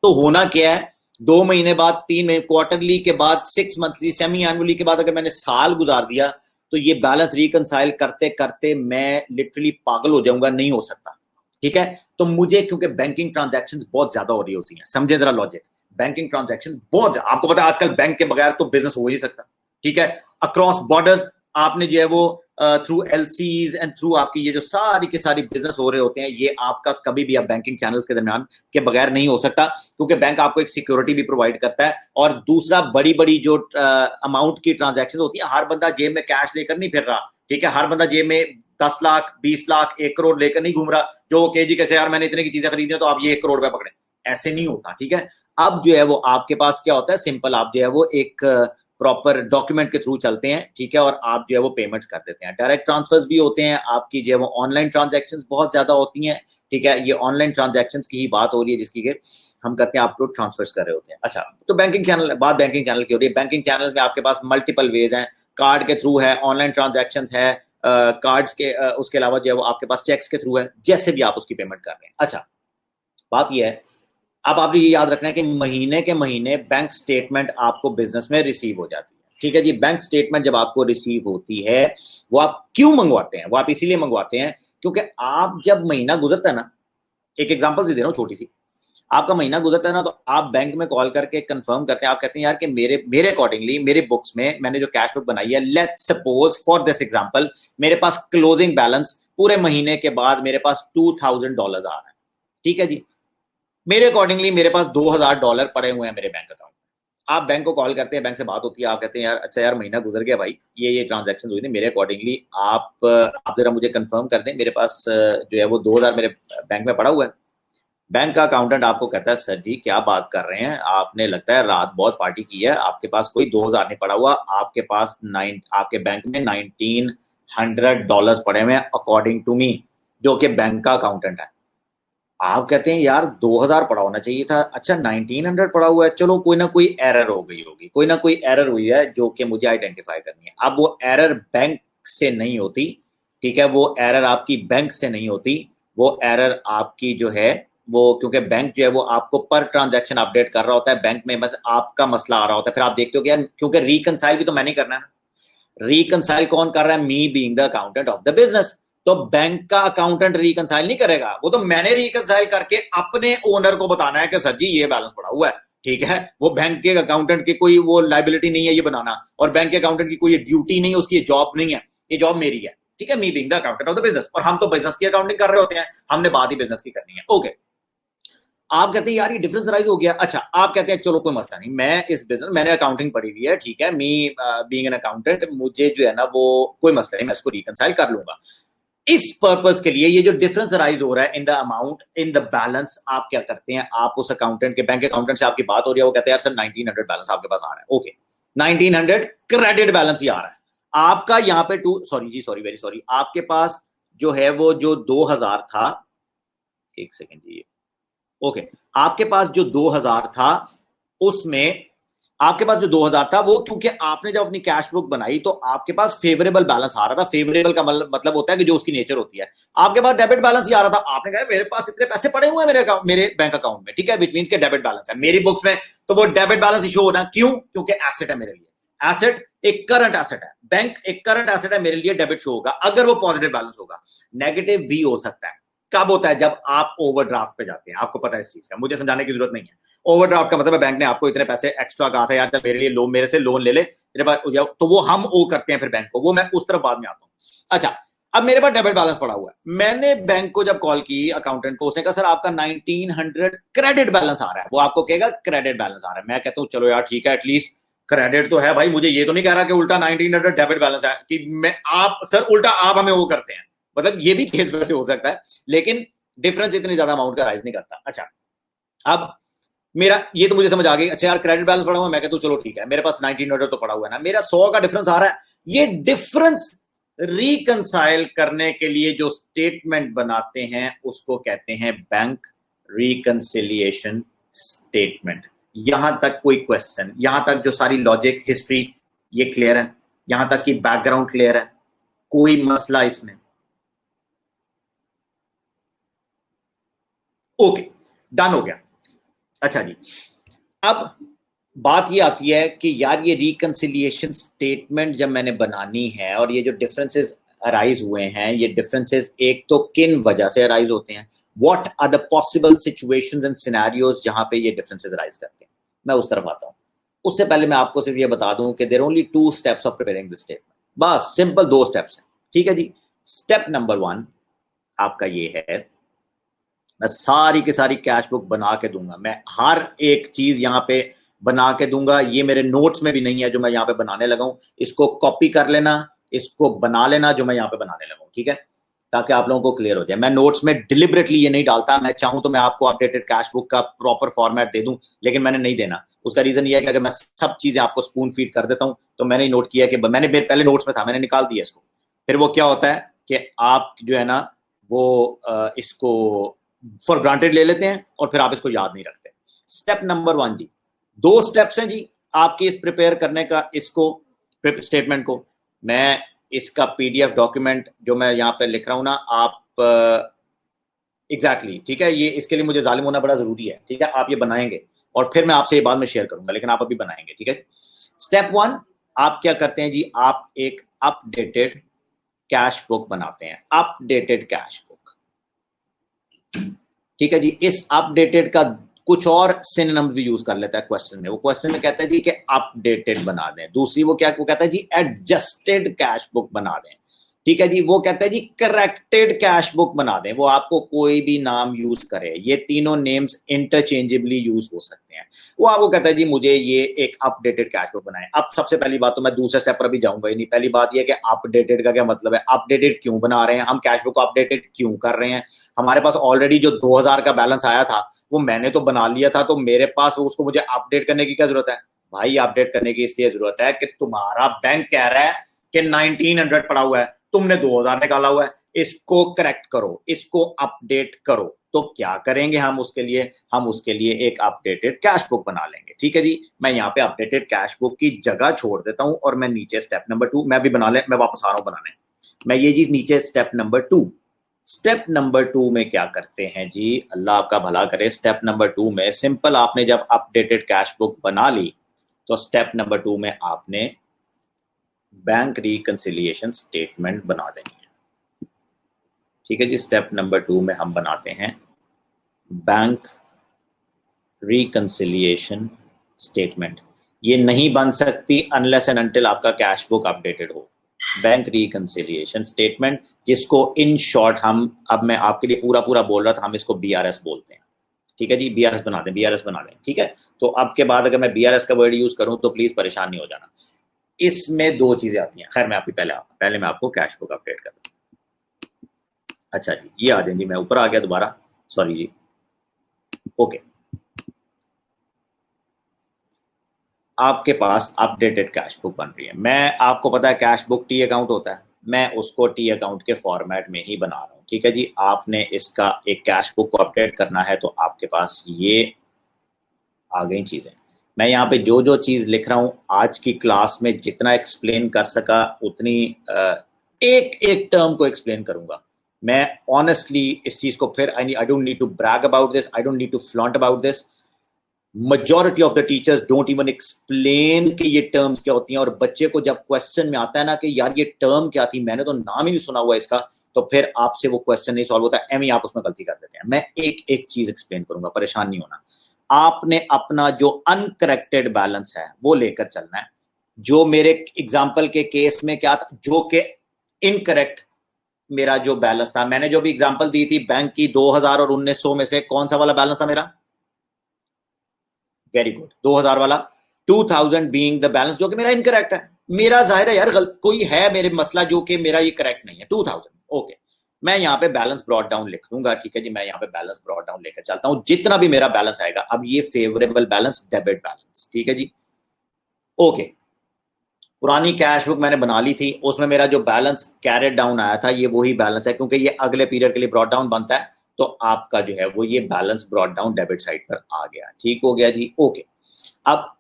तो होना क्या है, 2 महीने बाद, 3 महीने, क्वार्टरली के बाद, 6 मंथली, सेमी एनुअली के बाद अगर मैंने साल गुजार दिया तो ये बैलेंस रिकंसाइल करते करते मैं लिटरली पागल हो जाऊंगा, नहीं हो सकता। ठीक है, तो मुझे क्योंकि बैंकिंग ट्रांजैक्शंस बहुत ज्यादा हो रही होती हैं, समझे जरा लॉजिक, बैंकिंग ट्रांजैक्शन बहुत, आपको पता है आजकल बैंक के बगैर तो बिजनेस हो ही नहीं सकता। ठीक है, अक्रॉस बॉर्डर्स आपने जो है वो थ्रू एलसीज एंड थ्रू आपकी ये जो सारी के सारी बिजनेस हो रहे होते हैं, ये आपका कभी भी आप बैंकिंग चैनल्स के दरमियान के बगैर नहीं हो सकता, क्योंकि बैंक आपको एक सिक्योरिटी भी प्रोवाइड करता है। और दूसरा, बड़ी बड़ी जो अमाउंट की ट्रांजैक्शन होती है, हर बंदा जेब में कैश लेकर नहीं फिर रहा। ठीक है, हर बंदा जेब में 10 लाख 20 लाख 1 करोड़ लेकर नहीं घूम रहा, जो केजी कहते यार मैंने इतने की चीजें खरीदी तो आप ये 1 करोड़ रुपए पकड़े, ऐसे नहीं होता। ठीक है, अब जो है वो आपके पास क्या होता है, सिंपल आप जो है वो एक प्रॉपर डॉक्यूमेंट के थ्रू चलते हैं। ठीक है, और आप जो है वो पेमेंट्स कर देते हैं, डायरेक्ट ट्रांसफर्स भी होते हैं आपकी, जो है वो ऑनलाइन ट्रांजैक्शंस बहुत ज्यादा होती हैं। ठीक है, ये ऑनलाइन ट्रांजैक्शंस की ही बात हो रही है जिसकी के हम करते हैं, आप लोग ट्रांसफर्स कर रहे होते हैं। अच्छा, तो बैंकिंग चैनल, बात बैंकिंग चैनल की हो रही है। बैंकिंग चैनल में आपके पास मल्टीपल वेज हैं, कार्ड के थ्रू है, ऑनलाइन ट्रांजैक्शंस है, कार्ड्स के उसके अलावा जो है वो आपके पास चेक्स के थ्रू है, जैसे भी आप उसकी पेमेंट कर रहे हैं। अच्छा, बात यह है, अब आपको ये याद रखना है कि महीने के महीने बैंक स्टेटमेंट आपको बिजनेस में रिसीव हो जाती है। ठीक है जी, बैंक स्टेटमेंट जब आपको रिसीव होती है, वो आप क्यों मंगवाते हैं, वो आप इसीलिए मंगवाते हैं क्योंकि आप जब महीना गुजरता है ना, एक एग्जांपल से दे रहा हूं छोटी सी, आपका महीना गुजरता है ना, तो आप बैंक में कॉल करके कंफर्म करते हैं, आप कहते हैं यार कि मेरे मेरे अकॉर्डिंगली मेरे बुक्स में मैंने जो कैश बुक बनाई है, let's suppose for this example मेरे पास क्लोजिंग बैलेंस पूरे महीने के बाद मेरे पास $2000 आ रहा है। ठीक है जी, मेरे अकॉर्डिंगली मेरे पास $2000 पड़े हुए हैं मेरे बैंक अकाउंट में। आप बैंक को कॉल करते हैं, बैंक से बात होती है, आप कहते हैं यार अच्छा यार महीना गुजर गया भाई, ये ट्रांजैक्शन हुई थी, मेरे अकॉर्डिंगली आप जरा मुझे कंफर्म कर दें, मेरे पास जो है वो 2000 मेरे बैंक में पड़ा हुआ है। बैंक का अकाउंटेंट आपको कहता है सर जी क्या बात कर रहे हैं, आपने लगता है रात बहुत पार्टी की है, आपके पास कोई 2000 नहीं पड़ा हुआ, आपके पास आपके बैंक में $1900 पड़े हुए हैं अकॉर्डिंग टू मी, जो कि बैंक का अकाउंटेंट है। आप कहते हैं यार 2000 पड़ा होना चाहिए था, अच्छा 1900 पड़ा हुआ है, चलो कोई ना कोई एरर हो गई होगी, कोई ना कोई एरर हुई है जो कि मुझे आइडेंटिफाई करनी है। अब वो एरर बैंक से नहीं होती। ठीक है, वो एरर आपकी बैंक से नहीं होती, वो एरर आपकी जो है वो, क्योंकि बैंक जो है वो आपको पर ट्रांजैक्शन अपडेट कर रहा होता है, बैंक में बस आपका मसला आ रहा होता है, फिर आप देखते हो कि यार क्योंकि रिकंसाइल भी तो मैंने करना है ना, रिकंसाइल कौन कर रहा है, me being the accountant of the business. तो बैंक का अकाउंटेंट रिकंसाइल नहीं करेगा, वो तो मैंने रिकंसाइल करके अपने ओनर को बताना है कि सर जी ये बैलेंस पड़ा हुआ है। ठीक है, वो बैंक के अकाउंटेंट की कोई वो लाइबिलिटी नहीं है ये बनाना, और बैंक के अकाउंटेंट की कोई ड्यूटी नहीं है, उसकी जॉब नहीं है, ये जॉब मेरी है। ठीक है, me being the accountant of the business, और हम तो बिजनेस की अकाउंटिंग कर रहे होते हैं, हमने बात ही बिजनेस की करनी है। ओके, आप कहते हैं यार ये डिफरेंस राइज हो गया। अच्छा, आप कहते हैं चलो कोई मसला नहीं, मैं इस बिजनेस, मैंने अकाउंटिंग पढ़ी हुई है, ठीक है, मी बीइंग एन अकाउंटेंट, मुझे जो है ना वो कोई मसला नहीं, मैं इसको रिकंसाइल कर लूंगा। इस पर्पस के लिए ये जो डिफरेंस राइज हो रहा है in the amount in the balance, आप क्या करते हैं, आप उस अकाउंटेंट के, बैंक अकाउंटेंट से आपकी बात हो रही है, वो कहते हैं यार सर 1900 बैलेंस आपके पास आ रहा है। ओके, 1900 क्रेडिट बैलेंस ही आ रहा है आपका यहाँ पे, टू सॉरी जी, सॉरी वेरी सॉरी, आपके पास जो है वो जो 2000 था, एक सेकेंड जी, ओके, आपके पास जो 2000 था उसमें, आपके पास जो 2000 था वो, क्योंकि आपने जब अपनी कैश बुक बनाई तो आपके पास फेवरेबल बैलेंस आ रहा था। फेवरेबल का मतलब होता है कि जो उसकी नेचर होती है, आपके पास डेबिट बैलेंस ही आ रहा था। आपने कहा मेरे पास इतने पैसे पड़े हुए हैं मेरे बैंक अकाउंट में, ठीक है, विच मींस के डेबिट बैलेंस है मेरी बुक्स में, तो वो डेबिट बैलेंस इशू होना क्यों, क्योंकि एसेट है मेरे लिए, एसेट एक करंट एसेट है, बैंक एक करंट एसेट है मेरे लिए, डेबिट शो होगा अगर वो पॉजिटिव बैलेंस होगा। नेगेटिव भी हो सकता है, कब होता है, जब आप ओवरड्राफ्ट पे जाते हैं, आपको पता है इस चीज का, मुझे समझाने की जरूरत नहीं है। ओवरड्राफ्ट का मतलब है बैंक ने आपको इतने पैसे एक्स्ट्रा कहा था यार चल मेरे लिए लोन, मेरे से लोन ले ले तेरे पास, तो वो हम ओ करते हैं फिर बैंक को, वो मैं उस तरफ बाद में आता हूँ। अच्छा, अब मेरे पास डेबिट बैलेंस पड़ा हुआ है, मैंने बैंक को जब कॉल की अकाउंटेंट को, उसने कहा सर आपका 1900 क्रेडिट बैलेंस आ रहा है, वो आपको कहेगा क्रेडिट बैलेंस आ रहा है। मैं कहता हूँ चलो यार ठीक है, एटलीस्ट क्रेडिट तो है भाई, मुझे ये तो नहीं कह रहा कि उल्टा 1900 डेबिट बैलेंस है, कि मैं आप सर उल्टा आप हमें वो करते हैं, मतलब ये भी केस वैसे हो सकता है, लेकिन डिफरेंस इतनी ज्यादा अमाउंट का राइज नहीं करता। अच्छा, अब मेरा ये तो मुझे समझ आ गई, अच्छा यार क्रेडिट बैलेंस पड़ा हुआ है, मैं कहता हूं चलो ठीक है, मेरे पास 1900 तो पड़ा हुआ है ना, मेरा 100 का डिफरेंस आ रहा है, ये डिफरेंस रिकंसाइल करने के लिए जो स्टेटमेंट बनाते हैं उसको कहते हैं बैंक रिकंसिलिएशन स्टेटमेंट। यहां तक कोई क्वेश्चन, यहां तक जो सारी लॉजिक हिस्ट्री ये क्लियर है, यहां तक की बैकग्राउंड क्लियर है, कोई मसला इसमें? ओके, डन हो गया। अच्छा जी, अब बात ये आती है कि यार ये रिकंसिलिएशन स्टेटमेंट जब मैंने बनानी है और ये जो डिफरेंसेस अराइज हुए हैं, ये डिफरेंसेस एक तो किन वजह से अराइज होते हैं, what are the possible situations and scenarios जहां पे ये डिफरेंसेस अराइज करते हैं, मैं उस तरफ आता हूं। उससे पहले मैं आपको सिर्फ ये बता दूं कि there only 2 steps of preparing this statement, बस सिंपल 2 स्टेप्स हैं, ठीक है जी। स्टेप नंबर 1 आपका ये है, मैं सारी की सारी कैश बुक बना के दूंगा, मैं हर एक चीज यहाँ पे बना के दूंगा, ये मेरे नोट्स में भी नहीं है जो मैं यहाँ पे बनाने लगा हूं, इसको कॉपी कर लेना, इसको बना लेना जो मैं यहाँ पे बनाने लगा हूं, ठीक है, ताकि आप लोगों को क्लियर हो जाए। मैं नोट्स में डिलिबरेटली ये नहीं डालता, मैं चाहूं तो मैं आपको अपडेटेड कैश बुक का प्रॉपर फॉर्मेट दे दूं, लेकिन मैंने नहीं देना। उसका रीजन ये है कि अगर मैं सब चीजें आपको स्पून फीड कर देता हूं तो मैंने नोट किया कि मैंने पहले नोट्स में था, मैंने निकाल दिया इसको, फिर वो क्या होता है कि आप जो है ना वो इसको फॉर ग्रांटेड ले लेते हैं और फिर आप इसको याद नहीं रखते। स्टेप नंबर 1 जी, 2 स्टेप्स हैं जी आपकी इस प्रिपेयर करने का, इसको स्टेटमेंट को। मैं इसका पीडीएफ डॉक्यूमेंट जो मैं यहाँ पे लिख रहा हूं ना, आप एग्जैक्टली ठीक है, ये इसके लिए मुझे जालिम होना बड़ा जरूरी है, ठीक है, आप ये बनाएंगे और फिर मैं आपसे ये बाद में शेयर करूंगा, लेकिन आप अभी बनाएंगे, ठीक है। स्टेप 1 आप क्या करते हैं जी, आप एक अपडेटेड कैश बुक बनाते हैं, अपडेटेड कैश बुक, ठीक है जी। इस अपडेटेड का कुछ और सिनोनिम भी यूज कर लेता है क्वेश्चन में, वो क्वेश्चन में कहता है जी कि अपडेटेड बना दें, दूसरी वो क्या वो कहता है जी एडजस्टेड कैश बुक बना दें, ठीक है जी। वो कहता है जी करेक्टेड कैश बुक बना दें, वो आपको कोई भी नाम यूज करे, ये तीनों नेम्स इंटरचेंजेबली यूज हो सकते हैं। वो आपको कहता है जी मुझे ये एक अपडेटेड कैश बुक बनाए। अब सबसे पहली बात तो मैं दूसरे स्टेप पर भी जाऊंगा ही नहीं, पहली बात ये कि अपडेटेड का क्या मतलब है, अपडेटेड क्यों बना रहे हैं हम, कैश बुक को अपडेटेड क्यों कर रहे हैं। हमारे पास ऑलरेडी जो 2000 का बैलेंस आया था वो मैंने तो बना लिया था, तो मेरे पास उसको मुझे अपडेट करने की क्या जरूरत है भाई। अपडेट करने की इसलिए जरूरत है कि तुम्हारा बैंक कह रहा है कि 1900 पड़ा हुआ है, तुमने 2000 निकाला हुआ है, इसको करेक्ट करो, इसको अपडेट करो। तो क्या करेंगे हम उसके लिए, हम उसके लिए एक अपडेटेड कैश बुक बना लेंगे, ठीक है जी। मैं यहाँ पे अपडेटेड कैश बुक की जगह छोड़ देता हूं और मैं नीचे स्टेप नंबर 2 मैं भी बना ले, मैं वापस आ रहा हूं बनाने, मैं ये चीज नीचे स्टेप नंबर 2, स्टेप नंबर 2 में क्या करते हैं जी, अल्लाह आपका भला करे। स्टेप नंबर 2 में सिंपल, आपने जब अपडेटेड कैश बुक बना ली तो स्टेप नंबर 2 में आपने बैंक रिकंसिलिएशन स्टेटमेंट बना देनी है, ठीक है जी। स्टेप नंबर 2 में हम बनाते हैं बैंक रिकंसिलिएशन स्टेटमेंट। ये नहीं बन सकती अनलेस एंड अनटिल आपका कैश बुक अपडेटेड हो। बैंक रिकंसिलिएशन स्टेटमेंट, जिसको इन शॉर्ट हम, अब मैं आपके लिए पूरा पूरा बोल रहा था, हम इसको बीआरएस बोलते हैं, ठीक है जी। बीआरएस बना दें, बीआरएस बना दें, ठीक है। तो अब के बाद अगर मैं बीआरएस का वर्ड यूज करूं तो प्लीज परेशान नहीं हो जाना। इसमें 2 चीजें आती हैं, खैर मैं आपकी पहले मैं आपको कैश बुक अपडेट कर दूं। अच्छा जी, ये आ जाएंगी, मैं ऊपर आ गया दोबारा, सॉरी जी, ओके। आपके पास अपडेटेड कैश बुक बन रही है, मैं आपको पता है कैश बुक टी अकाउंट होता है, मैं उसको टी अकाउंट के फॉर्मेट में ही बना रहा हूँ, ठीक है जी। आपने इसका एक कैश बुक को अपडेट करना है तो आपके पास ये आ गई चीजें। मैं यहाँ पे जो जो चीज लिख रहा हूँ आज की क्लास में जितना एक्सप्लेन कर सका उतनी एक एक टर्म को एक्सप्लेन करूंगा मैं ऑनेस्टली। इस चीज को फिर I don't need to brag about this, I don't need to flaunt about this. Majority of the teachers don't even explain कि ये टर्म्स क्या होती हैं, और बच्चे को जब क्वेश्चन में आता है ना कि यार ये टर्म क्या थी, मैंने तो नाम ही नहीं सुना हुआ इसका, तो फिर आपसे वो क्वेश्चन नहीं सॉल्व होता, एम ही आप उसमें गलती कर देते हैं। मैं एक एक चीज एक्सप्लेन करूंगा, परेशान नहीं होना। आपने अपना जो अनकरेक्टेड बैलेंस है वो लेकर चलना है, जो मेरे एग्जाम्पल के केस में क्या था, जो कि इनकरेक्ट मेरा जो बैलेंस था, मैंने जो भी एग्जाम्पल दी थी बैंक की 2000 और 1900 में से कौन सा वाला बैलेंस था मेरा, वेरी गुड, 2000 वाला, 2000 बीइंग द बैलेंस जो कि मेरा इनकरेक्ट है। मेरा जाहिर है यार कोई है मेरे मसला जो कि मेरा ये करेक्ट नहीं है, 2000, ओके। मैं यहाँ पे बैलेंस ब्रॉट डाउन लिख दूंगा, ठीक है जी। मैं यहाँ पे बैलेंस ब्रॉट डाउन लेकर चलता हूँ, जितना भी मेरा बैलेंस आएगा, अब ये फेवरेबल बैलेंस, डेबिट बैलेंस, ठीक है जी, ओके। पुरानी कैश बुक मैंने बना ली थी, उसमें मेरा जो बैलेंस कैरेट डाउन आया था ये वही बैलेंस है, क्योंकि ये अगले पीरियड के लिए ब्रॉट डाउन बनता है, तो आपका जो है वो ये balance brought down debit side पर आ गया, ठीक हो गया जी, ओके। अब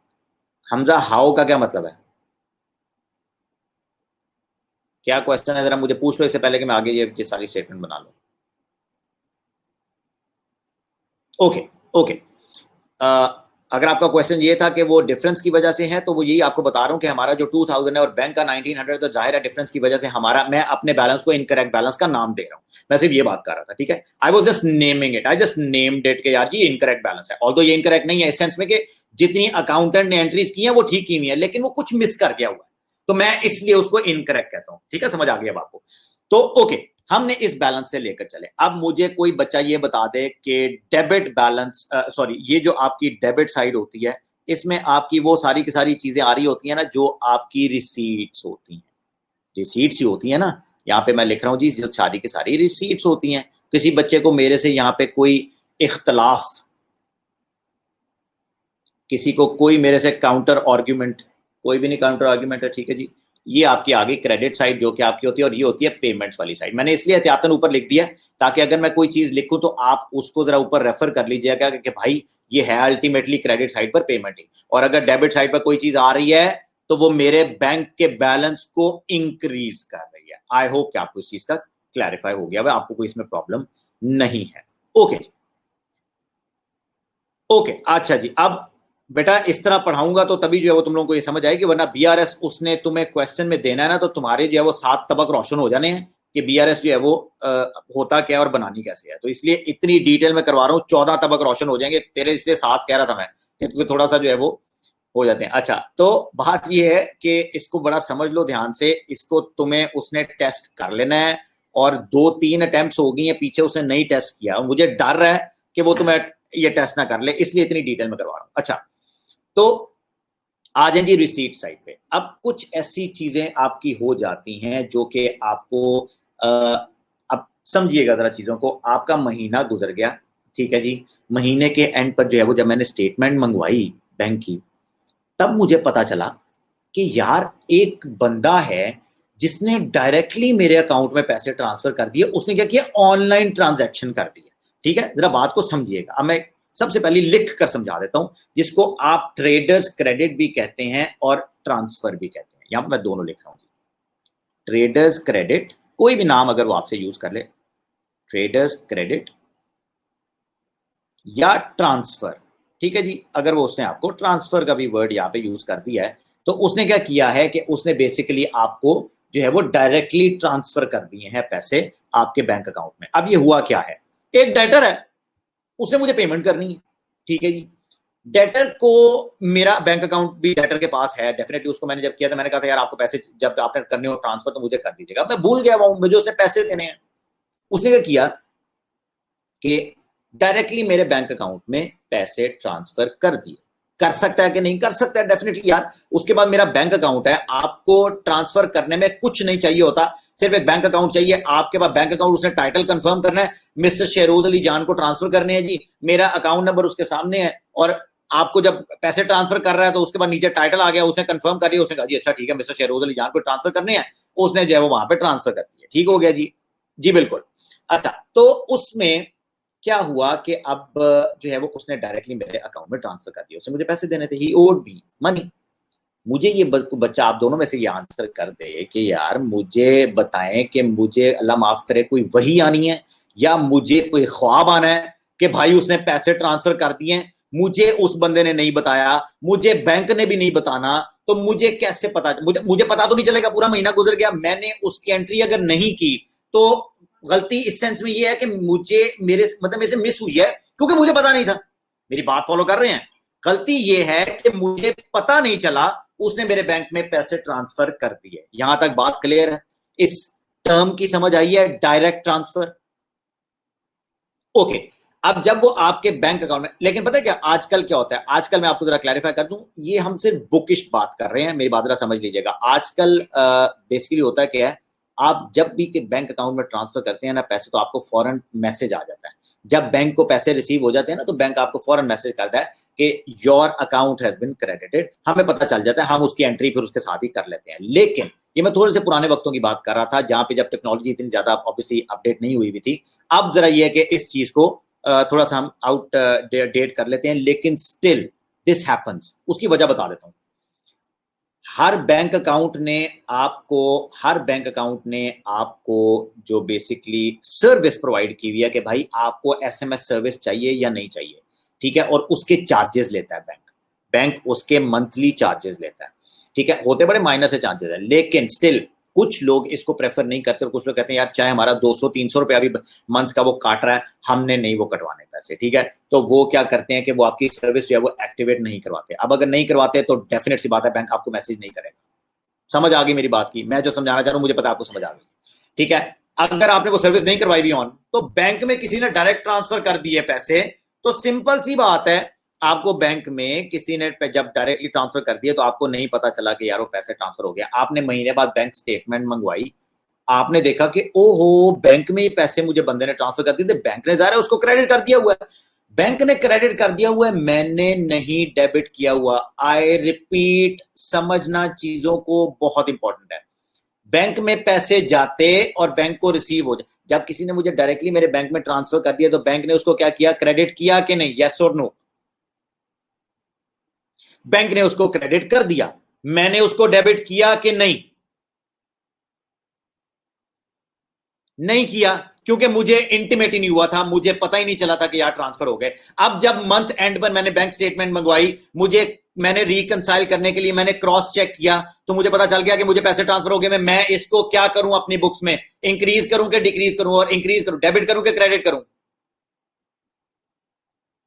हमजा हाउ का क्या मतलब है, क्या क्वेश्चन है, जरा मुझे पूछ लो इससे पहले कि मैं आगे ये सारी स्टेटमेंट बना लूं। ओके ओके, अगर आपका क्वेश्चन ये था कि वो डिफरेंस की वजह से है, तो वो यही आपको बता रहा हूँ कि हमारा जो 2000 है और बैंक का 1900, तो जाहिर है डिफरेंस की वजह से हमारा, मैं अपने बैलेंस को इनकरेक्ट बैलेंस का नाम दे रहा हूँ, मैं सिर्फ ये बात कर रहा था, ठीक है। I was just naming it, I just named it कि यार जी इनकरेक्ट बैलेंस है, ऑल्दो ये इनकरेक्ट नहीं है इस सेंस में कि जितनी अकाउंटेंट ने एंट्रीज की है वो ठीक की हुई है, लेकिन वो कुछ मिस कर गया हुआ है, तो मैं इसलिए उसको इनकरेक्ट कहता हूँ, ठीक है, समझ आ गया आपको। तो ओके, हमने इस बैलेंस से लेकर चले। अब मुझे कोई बच्चा ये बता दे कि डेबिट बैलेंस, सॉरी, ये जो आपकी डेबिट साइड होती है, इसमें आपकी वो सारी की सारी चीजें आ रही होती है ना, जो आपकी रिसीट्स होती हैं, रिसीट्स ही होती है ना, यहाँ पे मैं लिख रहा हूँ जी, जो सारी की सारी रिसीट्स होती हैं। किसी बच्चे को मेरे से यहाँ पे कोई इख्तलाफ, किसी को कोई मेरे से काउंटर आर्ग्यूमेंट, कोई भी नहीं काउंटर आर्ग्यूमेंट है, ठीक है जी। ये आपकी आगे क्रेडिट साइड जो कि आपकी होती है, और ये होती है पेमेंट्स वाली साइड। मैंने इसलिए एहतियातन ऊपर लिख दिया ताकि अगर मैं कोई चीज लिखूं तो आप उसको जरा ऊपर रेफर कर लीजिएगा कि भाई ये है अल्टीमेटली क्रेडिट साइड पर पेमेंट ही, और अगर डेबिट साइड पर कोई चीज आ रही है तो वो मेरे बैंक के बैलेंस को इंक्रीज कर रही है। आई होप कि आपको इस चीज का क्लैरिफाई हो गया, आपको कोई इसमें प्रॉब्लम नहीं है। ओके जी, ओके, अच्छा जी। अब बेटा इस तरह पढ़ाऊंगा तो तभी जो है वो तुम लोगों को ये समझ आएगी, वरना बीआरएस उसने तुम्हें क्वेश्चन में देना है ना, तो तुम्हारे जो है वो 7 तबक रोशन हो जाने हैं कि बीआरएस जो है वो होता क्या और बनानी कैसे है। तो इसलिए इतनी डिटेल में करवा रहा हूँ, 14 तबक रोशन हो जाएंगे तेरे, इसलिए 7 कह रहा था मैं, क्योंकि थोड़ा सा जो है वो हो जाते हैं। अच्छा, तो बात ये है कि इसको बड़ा समझ लो ध्यान से, इसको तुम्हें उसने टेस्ट कर लेना है, और 2-3 अटेम्प्ट हो गई है पीछे, उसने नहीं टेस्ट किया, मुझे डर है कि वो तुम्हें ये टेस्ट ना कर ले, इसलिए इतनी डिटेल में करवा रहा हूं। अच्छा, तो आ जाए जी रिसीट साइड पे। अब कुछ ऐसी चीजें आपकी हो जाती हैं जो कि आपको अब समझिएगा जरा चीजों को। आपका महीना गुजर गया, ठीक है जी, महीने के एंड पर जो है वो जब मैंने स्टेटमेंट मंगवाई बैंक की, तब मुझे पता चला कि यार एक बंदा है जिसने डायरेक्टली मेरे अकाउंट में पैसे ट्रांसफर कर दिए। उसने क्या किया, ऑनलाइन ट्रांजैक्शन कर दिया, ठीक है। जरा बात को समझिएगा। अब मैं सबसे पहले लिख कर समझा देता हूं, जिसको आप ट्रेडर्स क्रेडिट भी कहते हैं और ट्रांसफर भी कहते हैं। यहां पर मैं दोनों लिख रहा हूं, ट्रेडर्स क्रेडिट, कोई भी नाम अगर वो आपसे यूज कर ले, ट्रेडर्स क्रेडिट या ट्रांसफर, ठीक है जी। अगर वो उसने आपको ट्रांसफर का भी वर्ड यहाँ पे यूज कर दिया है, तो उसने क्या किया है कि उसने बेसिकली आपको जो है वो डायरेक्टली ट्रांसफर कर दिए हैं पैसे आपके बैंक अकाउंट में। अब ये हुआ क्या है, एक डेटर है, उसने मुझे पेमेंट करनी है, ठीक है जी। डेटर को मेरा बैंक अकाउंट भी डेटर के पास है, डेफिनेटली उसको मैंने जब किया था मैंने कहा था यार आपको पैसे जब आपने करने हो ट्रांसफर तो मुझे कर दीजिएगा। मैं भूल गया हूं, मुझे उसने पैसे देने हैं। उसने क्या किया कि डायरेक्टली मेरे बैंक अकाउंट में पैसे ट्रांसफर कर दिए। कर सकता है कि नहीं कर सकता है, डेफिनेटली यार। उसके बाद मेरा बैंक अकाउंट है, आपको ट्रांसफर करने में कुछ नहीं चाहिए होता, सिर्फ एक बैंक अकाउंट चाहिए। आपके पास बैंक अकाउंट, उसने टाइटल कंफर्म करना है, मिस्टर शेरोज अली जान को ट्रांसफर करने हैं जी, मेरा अकाउंट नंबर उसके सामने है, और आपको जब पैसे ट्रांसफर कर रहा है तो उसके बाद नीचे टाइटल आ गया, उसने कंफर्म कर दिया, उसने कहा जी अच्छा ठीक है मिस्टर शेरोज अली जान को ट्रांसफर करने हैं, उसने जो है वो वहां पे ट्रांसफर कर दिया, ठीक हो गया जी। जी बिल्कुल। अच्छा, तो उसमें क्या हुआ कि अब जो है वो उसने डायरेक्टली मेरे अकाउंट में ट्रांसफर कर दिया, उसने मुझे पैसे देने थे, ही ओड मी मनी। मुझे ये बच्चा आप दोनों में से ये आंसर कर दे कि यार मुझे बताएं कि मुझे अल्लाह माफ करे कोई वही आनी है या मुझे कोई ख्वाब आना है कि भाई उसने पैसे ट्रांसफर कर दिए, मुझे उस बंदे ने नहीं बताया, मुझे बैंक ने भी नहीं बताना, तो मुझे कैसे पता, मुझे पता तो नहीं चलेगा, पूरा महीना गुजर गया, मैंने उसकी एंट्री अगर नहीं की तो गलती इस सेंस में ये है कि मुझे मेरे मतलब मेरे से मिस हुई है क्योंकि मुझे पता नहीं था। मेरी बात फॉलो कर रहे हैं? गलती ये है कि मुझे पता नहीं चला, उसने मेरे बैंक में पैसे ट्रांसफर कर दिए। यहां तक बात क्लियर है? इस टर्म की समझ आई है, डायरेक्ट ट्रांसफर। ओके, अब जब वो आपके बैंक अकाउंट में, लेकिन पता है क्या आजकल क्या होता है, आजकल मैं आपको जरा क्लैरिफाई कर दूं, ये हम सिर्फ बुकिश बात कर रहे हैं, मेरी बात जरा समझ लीजिएगा। आजकल बेसिकली होता है क्या है, आप जब भी के बैंक अकाउंट में ट्रांसफर करते हैं ना पैसे, तो आपको फौरन मैसेज आ जाता है। जब बैंक को पैसे रिसीव हो जाते हैं ना, तो बैंक आपको फौरन मैसेज करता है कि your account has been credited. हमें पता चल जाता है, हम उसकी एंट्री फिर उसके साथ ही कर लेते हैं। लेकिन ये मैं थोड़े से पुराने वक्तों की बात कर रहा था, जहां पे जब टेक्नोलॉजी इतनी ज्यादा ऑब्वियसली अपडेट नहीं हुई थी। अब जरा ये है कि इस चीज को थोड़ा सा हम आउट डेट कर लेते हैं, लेकिन स्टिल दिस हैपेंस। उसकी वजह बता देता हूं। हर बैंक अकाउंट ने आपको जो बेसिकली सर्विस प्रोवाइड की हुई है कि भाई आपको एसएमएस सर्विस चाहिए या नहीं चाहिए, ठीक है, और उसके चार्जेस लेता है बैंक। बैंक उसके मंथली चार्जेस लेता है, ठीक है, होते बड़े माइनर से चार्जेस है, लेकिन स्टिल कुछ लोग इसको प्रेफर नहीं करते और कुछ लोग कहते हैं यार चाहे हमारा 200-300 रुपया भी मंथ का वो काट रहा है, हमने नहीं वो कटवाने पैसे, ठीक है, तो वो क्या करते हैं कि वो आपकी सर्विस जो है वो एक्टिवेट नहीं करवाते। अब अगर नहीं करवाते तो डेफिनेट सी बात है बैंक आपको मैसेज नहीं करेगा। समझ आ गई मेरी बात की, मैं जो समझाना चाह रहा हूं मुझे पता है आपको समझ आ गई, ठीक है। अगर आपने वो सर्विस नहीं करवाई भी ऑन, तो बैंक में किसी ने डायरेक्ट ट्रांसफर कर दिए पैसे, तो सिंपल सी बात है, आपको बैंक में किसी ने जब डायरेक्टली ट्रांसफर कर दिए तो आपको नहीं पता चला कि यार वो पैसे ट्रांसफर हो गया। आपने महीने बाद बैंक स्टेटमेंट मंगवाई, आपने देखा कि ओहो बैंक में ये पैसे मुझे बंदे ने ट्रांसफर कर दिए थे, बैंक ने ज़ाहिर है उसको क्रेडिट कर दिया हुआ है, बैंक ने क्रेडिट कर दिया हुआ है, मैंने नहीं डेबिट किया हुआ। आई रिपीट, समझना चीजों को बहुत इंपॉर्टेंट है। बैंक में पैसे जाते और बैंक को रिसीव हो जाए, जब किसी ने मुझे डायरेक्टली मेरे बैंक में ट्रांसफर कर दिया तो बैंक ने उसको क्या किया, क्रेडिट किया कि नहीं, यस और नो? बैंक ने उसको क्रेडिट कर दिया, मैंने उसको डेबिट किया कि नहीं? नहीं किया, क्योंकि मुझे इंटीमेट ही नहीं हुआ था, मुझे पता ही नहीं चला था कि यार ट्रांसफर हो गए। अब जब मंथ एंड पर मैंने बैंक स्टेटमेंट मंगवाई, मैंने रिकंसाइल करने के लिए मैंने क्रॉस चेक किया, तो मुझे पता चल गया कि मुझे पैसे ट्रांसफर हो गए। मैं इसको क्या करूं अपनी बुक्स में, इंक्रीज करूं कि डिक्रीज करूं? और इंक्रीज करूं, डेबिट करूं कि क्रेडिट करूं?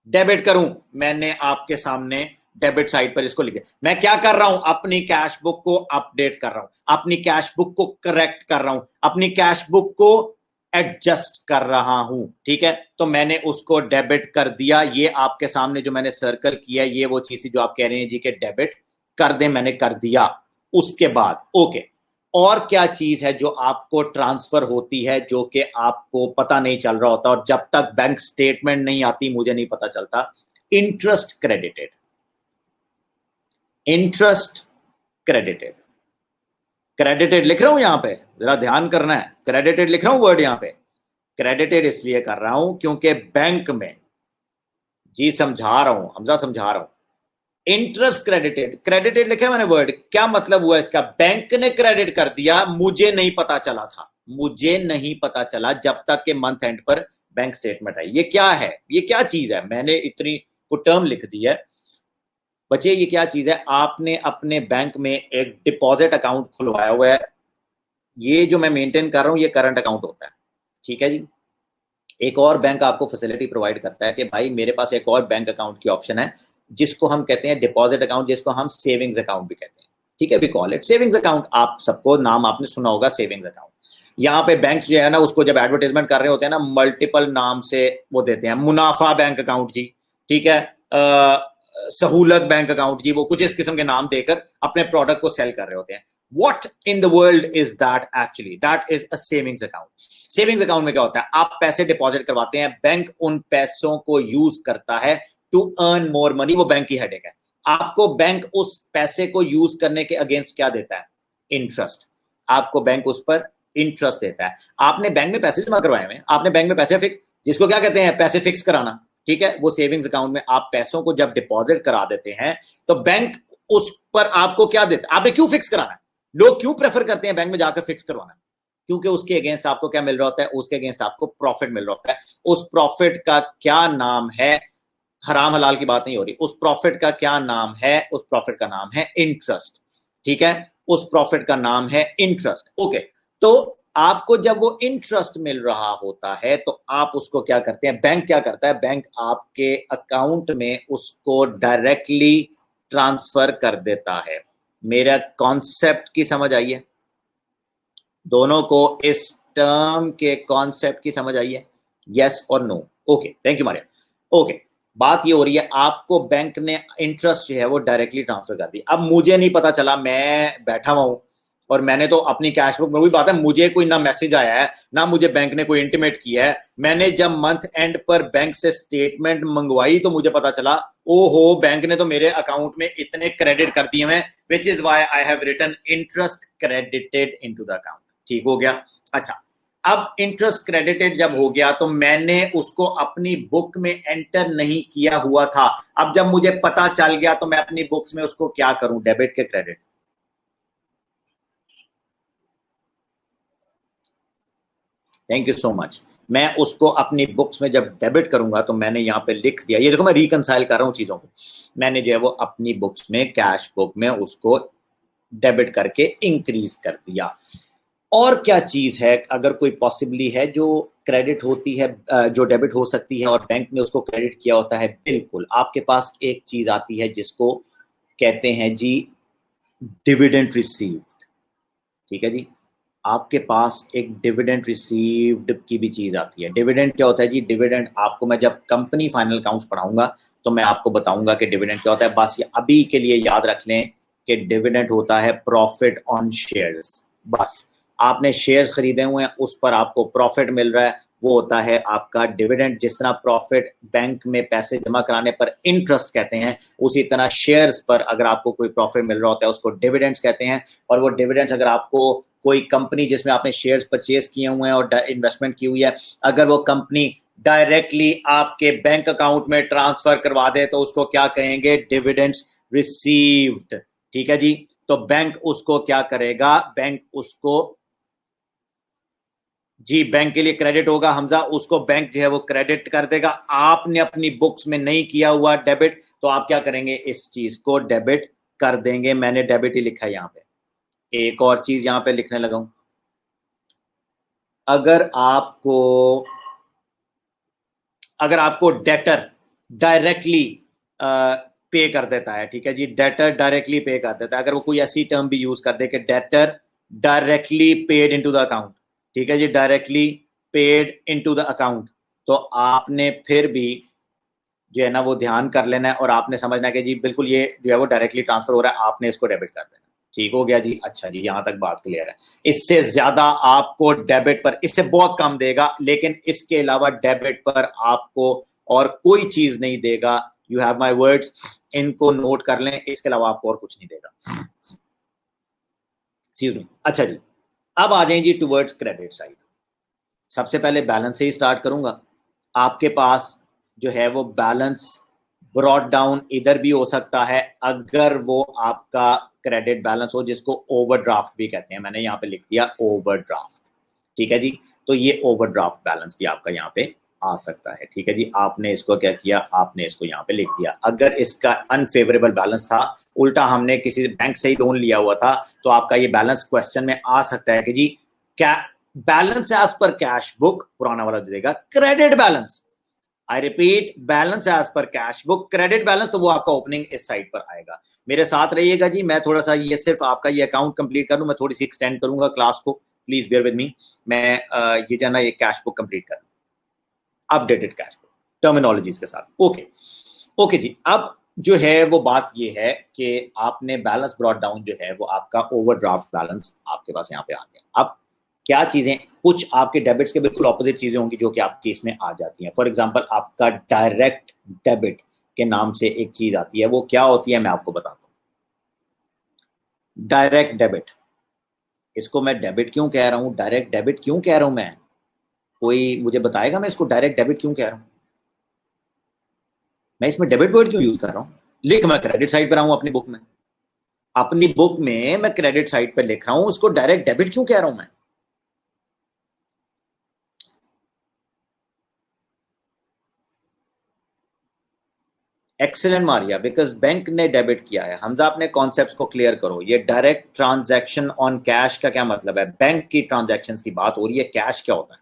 डेबिट करूं। मैंने आपके सामने डेबिट साइड पर इसको लिखे, मैं क्या कर रहा हूं, अपनी कैश बुक को अपडेट कर रहा हूं, अपनी कैश बुक को करेक्ट कर रहा हूं, अपनी कैश बुक को एडजस्ट कर रहा हूं, ठीक है। तो मैंने उसको डेबिट कर दिया, ये आपके सामने जो मैंने सर्कल किया ये वो चीज जो आप कह रहे हैं जी के डेबिट कर दे, मैंने कर दिया। उसके बाद ओके, और क्या चीज है जो आपको ट्रांसफर होती है जो कि आपको पता नहीं चल रहा होता, और जब तक बैंक स्टेटमेंट नहीं आती मुझे नहीं पता चलता? Interest credited, interest credited, credited लिख रहा हूं यहां पे, जरा ध्यान करना है, क्रेडिटेड लिख रहा हूं वर्ड यहां पे। क्रेडिटेड इसलिए कर रहा हूं क्योंकि बैंक में, जी समझा रहा हूं हमजा, समझा रहा हूं, इंटरेस्ट क्रेडिटेड, क्रेडिटेड लिखा है मैंने वर्ड, क्या मतलब हुआ इसका? बैंक ने क्रेडिट कर दिया, मुझे नहीं पता चला था, मुझे नहीं पता चला जब तक के मंथ एंड पर बैंक स्टेटमेंट आई। ये क्या है, ये क्या चीज है? मैंने इतनी को टर्म लिख दी है बच्चे, ये क्या चीज है? आपने अपने बैंक में एक डिपॉजिट अकाउंट खुलवाया हुआ है, ये जो मैं मेंटेन कर रहा हूं ये करंट अकाउंट होता है, ठीक है जी। एक और बैंक आपको फैसिलिटी प्रोवाइड करता है कि भाई मेरे पास एक और बैंक अकाउंट की ऑप्शन है जिसको हम कहते हैं डिपॉजिट अकाउंट, जिसको हम सेविंग्स अकाउंट भी कहते हैं, ठीक है, we call it savings account. आप सबको नाम आपने सुना होगा सेविंग्स अकाउंट। यहाँ पे बैंक जो है ना उसको जब एडवर्टाइजमेंट कर रहे होते हैं ना, मल्टीपल नाम से वो देते हैं, मुनाफा बैंक अकाउंट जी, ठीक है, सहूलत बैंक अकाउंट जी, वो कुछ इस किस्म के नाम देकर अपने प्रोडक्ट को सेल कर रहे होते हैं। What in the world is that actually? That is a savings account. Savings account में क्या होता है? आप पैसे डिपॉजिट करवाते हैं, बैंक उन पैसों को यूज करता है टू अर्न मोर मनी, वो बैंक की हेडेक है। आपको बैंक उस पैसे को यूज करने के अगेंस्ट क्या देता है? इंटरेस्ट। आपको बैंक उस पर इंटरेस्ट देता है। आपने बैंक में पैसे जमा करवाए हुए, आपने बैंक में पैसे फिक्स, जिसको क्या कहते हैं, पैसे फिक्स कराना, ठीक है, वो सेविंग्स अकाउंट में आप पैसों को जब डिपॉजिट करा देते हैं तो बैंक उस पर आपको क्या देता है? आपने क्यों फिक्स कराना है? लोग क्यों प्रेफर करते हैं बैंक में जाकर फिक्स करवाना? क्योंकि उसके अगेंस्ट आपको क्या मिल रहा होता है? उसके अगेंस्ट आपको प्रॉफिट मिल रहा होता है। उस प्रॉफिट का क्या नाम है? हराम हलाल की बात नहीं हो रही, उस प्रॉफिट का क्या नाम है? उस प्रॉफिट का नाम है इंटरेस्ट, ठीक है, उस प्रॉफिट का नाम है इंटरेस्ट। ओके, तो आपको जब वो इंटरेस्ट मिल रहा होता है तो आप उसको क्या करते हैं? बैंक क्या करता है? बैंक आपके अकाउंट में उसको डायरेक्टली ट्रांसफर कर देता है। मेरा कॉन्सेप्ट की समझ आई है? दोनों को इस टर्म के कॉन्सेप्ट की समझ आई है? यस और no? Okay, thank you Maria. Okay, बात ये हो रही है आपको बैंक ने इंटरेस्ट जो है वो डायरेक्टली ट्रांसफर कर दी। अब मुझे नहीं पता चला, मैं बैठा हुआ हूं और मैंने तो अपनी कैश बुक में, वही बात है, मुझे कोई ना मैसेज आया है ना मुझे बैंक ने कोई इंटीमेट किया है। मैंने जब मंथ एंड पर बैंक से स्टेटमेंट मंगवाई तो मुझे पता चला ओहो बैंक ने तो मेरे अकाउंट में इतने क्रेडिट कर दिए हैं, which is why I have written interest credited into the account. ठीक हो गया? अच्छा, अब इंटरेस्ट क्रेडिटेड जब हो गया तो मैंने उसको अपनी बुक में एंटर नहीं किया हुआ था। अब जब मुझे पता चल गया तो मैं अपनी बुक्स में उसको क्या करूं, डेबिट के credit? Thank you so much. मैं उसको अपनी बुक्स में जब डेबिट करूंगा तो मैंने यहाँ पे लिख दिया, ये देखो मैं रिकंसाइल कर रहा हूँ चीजों को, मैंने जो है वो अपनी बुक्स में कैश बुक में उसको डेबिट करके इंक्रीज कर दिया। और क्या चीज है अगर कोई पॉसिबली है जो क्रेडिट होती है, जो डेबिट हो सकती है और बैंक ने उसको क्रेडिट किया होता है? बिल्कुल, आपके पास एक चीज आती है जिसको कहते हैं जी डिविडेंड रिसीव्ड। ठीक है जी, आपके पास एक डिविडेंड रिसीव्ड की भी चीज आती है। डिविडेंड क्या होता है जी? डिविडेंड आपको मैं जब कंपनी फाइनल अकाउंट्स पढ़ाऊंगा तो मैं आपको बताऊंगा कि डिविडेंड क्या होता है। बस ये अभी के लिए याद रख लें कि डिविडेंड होता है प्रॉफिट ऑन शेयर्स। बस आपने शेयर्स खरीदे हुए हैं, उस पर आपको प्रॉफिट मिल रहा है, वो होता है आपका डिविडेंड। जिस तरह प्रॉफिट बैंक में पैसे जमा कराने पर इंटरेस्ट कहते हैं, उसी तरह शेयर्स पर अगर आपको कोई प्रॉफिट मिल रहा होता है उसको डिविडेंड्स कहते हैं। और वो डिविडेंड्स अगर आपको कोई कंपनी जिसमें आपने शेयर्स परचेज किए हुए हैं और इन्वेस्टमेंट की हुई है, अगर वो कंपनी डायरेक्टली आपके बैंक अकाउंट में ट्रांसफर करवा दे तो उसको क्या कहेंगे? Dividends received. ठीक है जी, तो बैंक उसको क्या करेगा? बैंक उसको जी बैंक के लिए क्रेडिट होगा हमजा, उसको बैंक जो है वो क्रेडिट कर देगा। आपने अपनी बुक्स में नहीं किया हुआ डेबिट तो आप क्या करेंगे? इस चीज को डेबिट कर देंगे। मैंने डेबिट ही लिखा है यहाँ पे। एक और चीज यहाँ पे लिखने लगा हूं, अगर आपको डेटर डायरेक्टली पे कर देता है, ठीक है जी, डेटर डायरेक्टली पे कर देता है, अगर वो कोई ऐसी टर्म भी यूज कर दे कि debtor directly paid into the account, ठीक है जी, directly paid into the account, तो आपने फिर भी जो है ना वो ध्यान कर लेना है और आपने समझना है कि जी बिल्कुल ये जो है वो डायरेक्टली ट्रांसफर हो रहा है, आपने इसको डेबिट कर देना। ठीक हो गया जी? अच्छा जी, यहां तक बात क्लियर है। इससे ज्यादा आपको डेबिट पर, इससे बहुत कम देगा, लेकिन इसके अलावा डेबिट पर आपको और कोई चीज नहीं देगा। यू हैव माई वर्ड्स, इनको नोट कर लें, इसके अलावा आपको और कुछ नहीं देगा। Excuse me. अच्छा जी, अब आ जाएं जी टुवर्ड्स क्रेडिट साइड। सबसे पहले बैलेंस से ही स्टार्ट करूंगा। आपके पास जो है वो बैलेंस ब्रॉट डाउन इधर भी हो सकता है अगर वो आपका क्रेडिट बैलेंस हो, जिसको ओवरड्राफ्ट भी कहते हैं। मैंने यहाँ पे लिख दिया ओवरड्राफ्ट। ठीक है जी, तो ये ओवरड्राफ्ट बैलेंस भी आपका यहाँ पे आ सकता है। ठीक है जी, आपने इसको क्या किया? आपने इसको यहाँ पे लिख दिया। अगर इसका अनफेवरेबल बैलेंस था, उल्टा हमने किसी बैंक से ही लोन लिया हुआ था, तो आपका ये बैलेंस क्वेश्चन में आ सकता है कि जी क्या balance as per cash book, पुराना वाला देगा credit balance. I repeat, balance as per cash book, credit balance तो वो आपका ओपनिंग इस साइड पर आएगा। मेरे साथ रहिएगा जी, मैं थोड़ा सा ये सिर्फ आपका ये अकाउंट कंप्लीट कर लूं, मैं थोड़ी सी एक्सटेंड करूंगा क्लास को, प्लीज बेयर विद मी। मैं ये जाना ये कैश बुक कंप्लीट कर, अपडेटेड कैश बुक टर्मिनोलॉजीज के साथ। ओके ओके जी, अब जो है वो बात ये है कि आपने बैलेंस ब्रॉट डाउन जो है वो आपका ओवरड्राफ्ट बैलेंस आपके पास यहाँ पे आ गया। अब क्या चीजें, कुछ आपके डेबिट्स के बिल्कुल ऑपोजिट चीजें होंगी जो कि आपके इसमें आ जाती हैं। फॉर एग्जांपल आपका डायरेक्ट डेबिट के नाम से एक चीज आती है, वो क्या होती है मैं आपको बताता हूँ। डायरेक्ट डेबिट, इसको मैं डेबिट क्यों कह रहा हूँ, डायरेक्ट डेबिट क्यों कह रहा हूँ मैं? कोई मुझे बताएगा मैं इसको डायरेक्ट डेबिट क्यों कह रहा हूँ? मैं इसमें डेबिट वर्ड क्यों यूज कर रहा हूँ? लिख मैं क्रेडिट साइड पर आऊँ अपनी बुक में, अपनी बुक में मैं क्रेडिट साइड पर लिख रहा हूँ, उसको डायरेक्ट डेबिट क्यों कह रहा हूं मैं? एक्सीलेंट मारिया, बिकॉज बैंक ने डेबिट किया है। हमजा अपने कॉन्सेप्ट्स को क्लियर करो। ये डायरेक्ट ट्रांजैक्शन ऑन कैश का क्या मतलब है? बैंक की ट्रांजैक्शंस की बात हो रही है, कैश क्या होता है?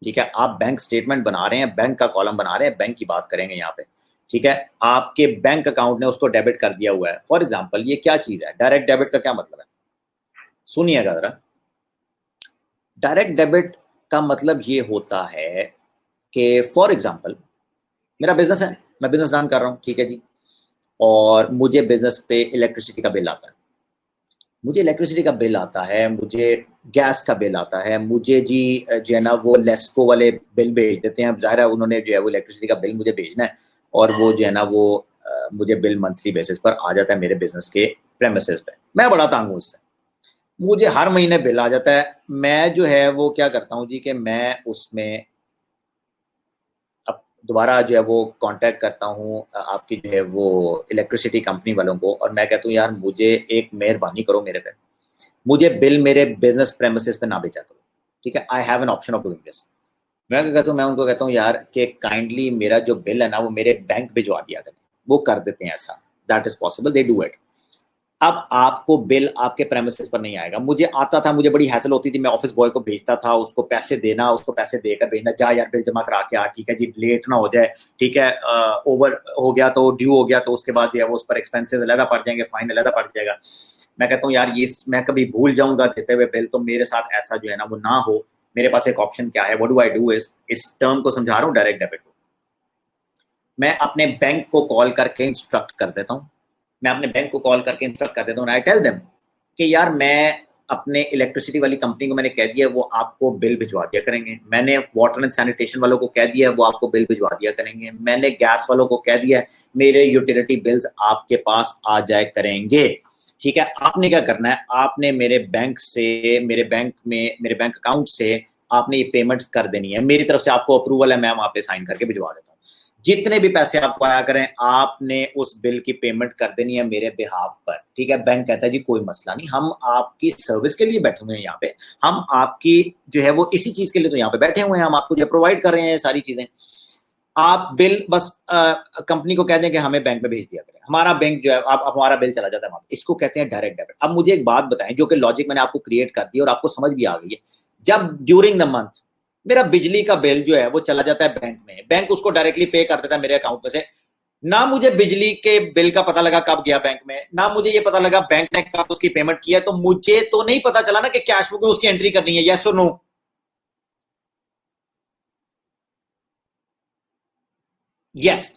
ठीक है, आप बैंक स्टेटमेंट बना रहे हैं, बैंक का कॉलम बना रहे हैं, बैंक की बात करेंगे यहाँ पे। ठीक है, आपके बैंक अकाउंट ने उसको डेबिट कर दिया हुआ है। फॉर एग्जाम्पल ये क्या चीज है? डायरेक्ट डेबिट का क्या मतलब है? सुनिएगा जरा। डायरेक्ट डेबिट का मतलब ये होता है कि फॉर एग्जाम्पल मेरा बिजनेस है, मैं बिजनेस रन कर रहा हूँ, ठीक है जी, और मुझे बिजनेस पे इलेक्ट्रिसिटी का बिल आता है, मुझे इलेक्ट्रिसिटी का बिल आता है, मुझे गैस का बिल आता है, मुझे जी जो है ना वो लेस्को वाले बिल भेज देते हैं। जाहिर है उन्होंने जो है वो इलेक्ट्रिसिटी का बिल मुझे भेजना है, और वो जो है ना वो मुझे बिल मंथली बेसिस पर आ जाता है मेरे बिजनेस के प्रेमिसेस पे। मैं बड़ा तंग हूँ इससे, मुझे हर महीने बिल आ जाता है। मैं जो है वो क्या करता हूँ जी कि मैं उसमें अब दोबारा जो है वो कांटेक्ट करता हूँ आपकी जो है वो इलेक्ट्रिसिटी कंपनी वालों को, और मैं कहता हूँ यार मुझे एक मेहरबानी करो मेरे पे, मुझे बिल मेरे बिजनेस प्रेमिसेस पे ना भेजा करो। ठीक है, I have an option of doing this. मैं क्या कहता हूँ, मैं उनको कहता हूँ यार कि काइंडली मेरा जो बिल है ना वो मेरे बैंक भिजवा दिया करें। वो कर देते हैं ऐसा, that is possible, they do it. अब आपको बिल आपके प्रेमिसेस पर नहीं आएगा। मुझे आता था, मुझे बड़ी हैसल होती थी, मैं ऑफिस बॉय को भेजता था, उसको पैसे देना, उसको पैसे देकर भेजना, जा यार बिल जमा करा के आ, ठीक है जी, लेट ना हो जाए, ठीक है, ओवर हो गया तो, ड्यू हो गया तो उसके बाद जो है वो उस पर एक्सपेंसेस अलग पड़ जाएंगे, फाइन अलग पड़ जाएगा। मैं कहता हूँ यार ये मैं कभी भूल जाऊंगा देते हुए बिल, तो मेरे साथ ऐसा जो है ना वो ना हो। मेरे पास एक ऑप्शन क्या है, what do I do is, इस टर्म को समझा रहा हूँ, डायरेक्ट डेबिट को मैं अपने बैंक को कॉल करके इंस्ट्रक्ट कर देता हूँ। मैं अपने बैंक को कॉल करके इंस्ट्रक्ट कर देता हूँ, आई टेल देम कि यार मैं अपने इलेक्ट्रिसिटी वाली कंपनी को मैंने कह दिया वो आपको बिल भिजवा दिया करेंगे, मैंने वाटर एंड सैनिटेशन वालों को कह दिया वो आपको बिल भिजवा दिया करेंगे, मैंने गैस वालों को कह दिया मेरे यूटिलिटी बिल्स आपके पास आ जाए करेंगे। ठीक है, आपने क्या करना है, आपने मेरे बैंक से, मेरे बैंक अकाउंट से आपने ये पेमेंट्स कर देनी है, मेरी तरफ से आपको अप्रूवल है, मैं वहां पे साइन करके भिजवा देता हूँ। जितने भी पैसे आपको आया करें आपने उस बिल की पेमेंट कर देनी है मेरे बिहाफ पर। ठीक है, बैंक कहता है जी कोई मसला नहीं, हम आपकी सर्विस के लिए बैठे हुए हैं यहाँ पे, हम आपकी जो है वो इसी चीज के लिए तो यहाँ पे बैठे हुए हैं, हम आपको जो प्रोवाइड कर रहे हैं सारी चीजें। आप बिल बस कंपनी को कह दें कि हमें बैंक में भेज दिया करें, हमारा बैंक जो है आप हमारा बिल चला जाता है वहां पे। इसको कहते हैं डायरेक्ट डेबिट। अब मुझे एक बात बताएं जो कि लॉजिक मैंने आपको क्रिएट कर दी और आपको समझ भी आ गई है। जब ड्यूरिंग द मंथ मेरा बिजली का बिल जो है वो चला जाता है बैंक में, बैंक उसको डायरेक्टली पे कर देता है मेरे अकाउंट में से, ना मुझे बिजली के बिल का पता लगा कब गया बैंक में, ना मुझे ये पता लगा बैंक ने कब उसकी पेमेंट किया, तो मुझे तो नहीं पता चला ना कि कैश बुक में उसकी एंट्री करनी है, यस और नो? यस।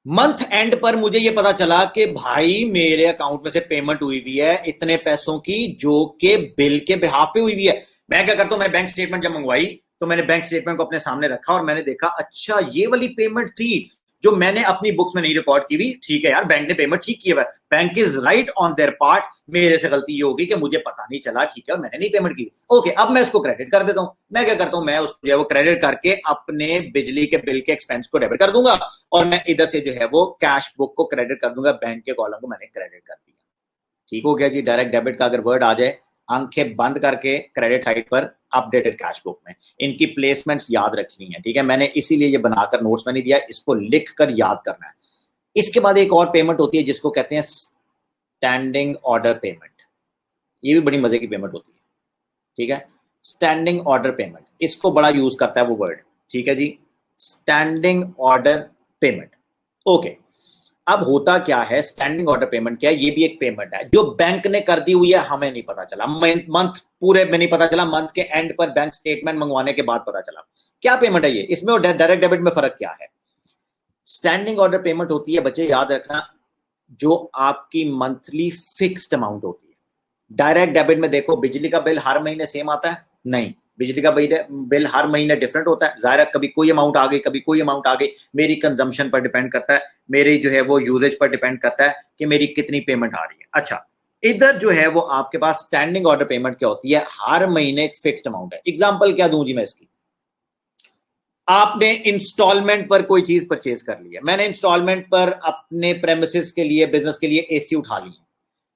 मंथ एंड पर मुझे ये पता चला कि भाई मेरे अकाउंट में से पेमेंट हुई हुई है इतने पैसों की जो कि बिल के बिहाफ पे हुई हुई है। मैं क्या करता हूं, मैं बैंक स्टेटमेंट जब मंगवाई तो मैंने बैंक स्टेटमेंट को अपने सामने रखा और मैंने देखा अच्छा ये वाली पेमेंट थी जो मैंने अपनी बुक्स में नहीं रिकॉर्ड की हुई। ठीक है यार, बैंक ने पेमेंट ठीक किया हुआ है, bank is right on their part, मेरे से गलती ये होगी कि मुझे पता नहीं चला, ठीक है, और मैंने नहीं पेमेंट की। ओके, अब मैं इसको क्रेडिट कर देता हूं। मैं क्या करता हूं, मैं उसको जो है वो क्रेडिट करके अपने बिजली के बिल के एक्सपेंस को डेबिट कर दूंगा और मैं इधर से जो है वो कैश बुक को क्रेडिट कर दूंगा, बैंक के कॉलम को मैंने क्रेडिट कर दिया। ठीक हो गया जी। डायरेक्ट डेबिट का अगर वर्ड आ जाए, आंखें बंद करके क्रेडिट साइड पर अपडेटेड कैश बुक में इनकी प्लेसमेंट्स याद रखनी है। ठीक है, मैंने इसीलिए ये बनाकर नोट्स में नहीं दिया, इसको लिख कर याद करना है। इसके बाद एक और पेमेंट होती है जिसको कहते हैं स्टैंडिंग ऑर्डर पेमेंट। ये भी बड़ी मजे की पेमेंट होती है। ठीक है, स्टैंडिंग ऑर्डर पेमेंट, इसको बड़ा यूज करता है वो वर्ड। ठीक है जी, स्टैंडिंग ऑर्डर पेमेंट। ओके, अब होता क्या है, स्टैंडिंग ऑर्डर पेमेंट क्या है, ये भी एक पेमेंट है जो बैंक ने कर दी हुई है, हमें नहीं पता चला, मंथ पूरे में नहीं पता चला, मंथ के एंड पर बैंक स्टेटमेंट मंगवाने के बाद पता चला। क्या पेमेंट है ये, इसमें और डायरेक्ट डेबिट में फर्क क्या है? स्टैंडिंग ऑर्डर पेमेंट होती है बच्चे याद रखना जो आपकी मंथली फिक्स्ड अमाउंट होती है। डायरेक्ट डेबिट में देखो बिजली का बिल हर महीने सेम आता है, नहीं, बिजली का बिल हर महीने डिफरेंट होता है। जाहिर है कभी कोई अमाउंट आ गई, कभी कोई अमाउंट आ गई, मेरी कंजम्पशन पर डिपेंड करता है, मेरी जो है वो यूजेज पर डिपेंड करता है कि मेरी कितनी पेमेंट आ रही है। अच्छा, इधर जो है वो आपके पास स्टैंडिंग ऑर्डर पेमेंट क्या होती है, हर महीने एक फिक्स्ड अमाउंट है। एग्जांपल क्या दूं जी मैं इसकी, आपने इंस्टॉलमेंट पर कोई चीज परचेज कर ली है, मैंने इंस्टॉलमेंट पर अपने प्रेमिसेस के लिए, बिजनेस के लिए एसी उठा ली,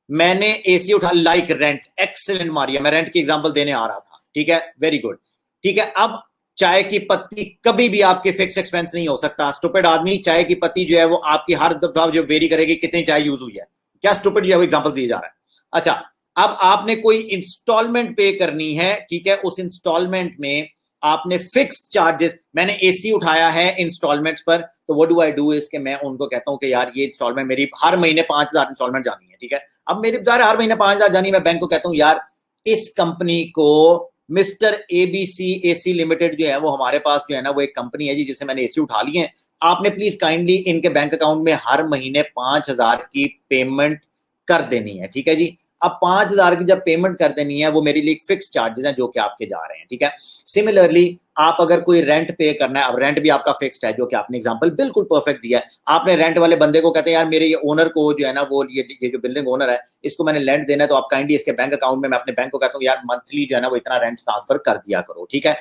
मैंने एसी उठा, लाइक रेंट, एक्सेलेंट मारिया, मैं रेंट की एग्जांपल देने आ रहा था। ठीक है, वेरी गुड। ठीक है, अब चाय की पत्ती कभी भी आपके फिक्स एक्सपेंस नहीं हो सकता। स्टूपिड आदमी, चाय की पत्ती जो है वो आपकी हर दफा जो वेरी करेगी कितनी चाय यूज हुई है, क्या स्टूपिड जो है वो एग्जांपल दिया जा रहा है। अच्छा, अब आपने कोई इंस्टॉलमेंट पे करनी है, ठीक है, उस इंस्टॉलमेंट में आपने फिक्स चार्जेस, मैंने एसी उठाया है इंस्टॉलमेंट्स पर, तो what do I do is के मैं उनको कहता हूं कि यार ये इंस्टॉलमेंट मेरी हर महीने 5,000 इंस्टॉलमेंट जानी है। ठीक है, अब मेरी बता हर महीने 5,000 जानी, मैं बैंक को कहता हूं यार इस कंपनी को मिस्टर एबीसी एसी लिमिटेड जो है वो हमारे पास जो है ना वो एक कंपनी है जी जिससे मैंने एसी उठा लिए हैं, आपने प्लीज काइंडली इनके बैंक अकाउंट में हर महीने 5,000 की पेमेंट कर देनी है। ठीक है जी, अब 5,000 की जब पेमेंट कर देनी है वो मेरे लिए फिक्स चार्जेस हैं जो कि आपके जा रहे हैं। ठीक है, सिमिलरली आप अगर कोई रेंट पे करना है, अब रेंट भी आपका फिक्स्ड है जो कि आपने एग्जांपल बिल्कुल परफेक्ट दिया है। आपने रेंट वाले बंदे को कहते हैं यार मेरे ये ओनर को जो है ना वो ये जो बिल्डिंग ओनर है इसको मैंने रेंट देना है, तो आप काइंडली इसके बैंक अकाउंट में, मैं अपने बैंक को कहता हूँ यार मंथली जो है ना वो इतना रेंट ट्रांसफर कर दिया करो। ठीक है,